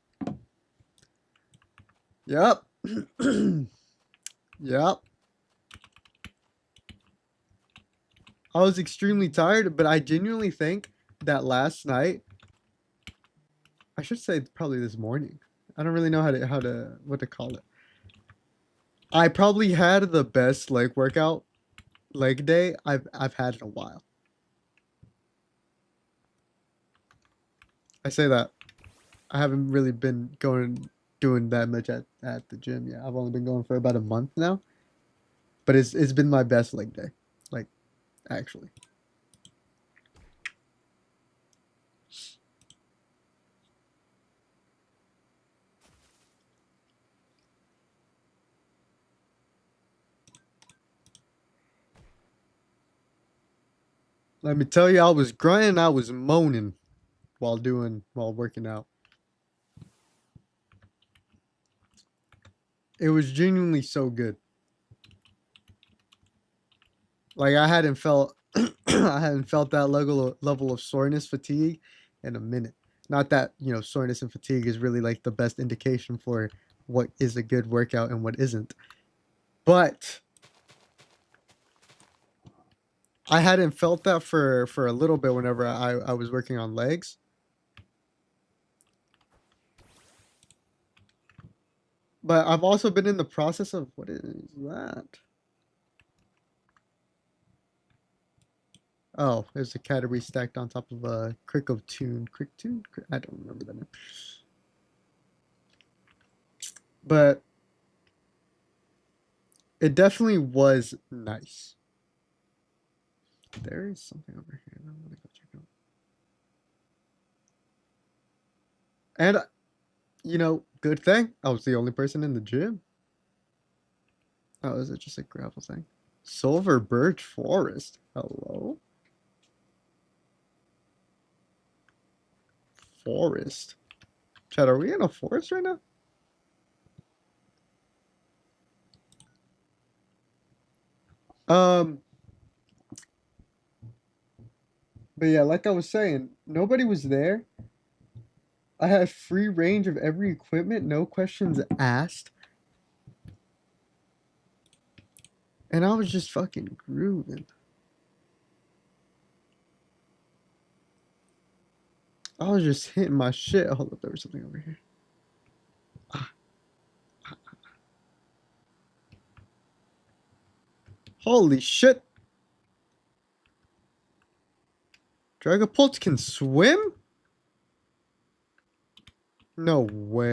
Yep. Yep. I was extremely tired, but I genuinely think that last night, I should say probably this morning. I don't really know what to call it. I probably had the best leg day I've had in a while. I say that I haven't really been doing that much at the gym yet. I've only been going for about a month now. But it's been my best leg day. Like, actually. Let me tell you, I was grinding, I was moaning while working out. It was genuinely so good. Like I hadn't felt I hadn't felt that level of soreness fatigue in a minute. Not that, you know, soreness and fatigue is really like the best indication for what is a good workout and what isn't. But I hadn't felt that for a little bit whenever I was working on legs. But I've also been in the process of what is that? Oh, there's a category stacked on top of a Crickotune. Cricktune? I don't remember that name. But it definitely was nice. There is something over here. I'm gonna go check out. And, you know, good thing I was the only person in the gym. Oh, is it just a gravel thing? Silver Birch Forest. Hello? Forest. Chad, are we in a forest right now? But yeah, like I was saying, nobody was there. I had free range of every equipment, no questions asked. And I was just fucking grooving. I was just hitting my shit. Hold up, there was something over here. Holy shit. Dragapults can swim? No way.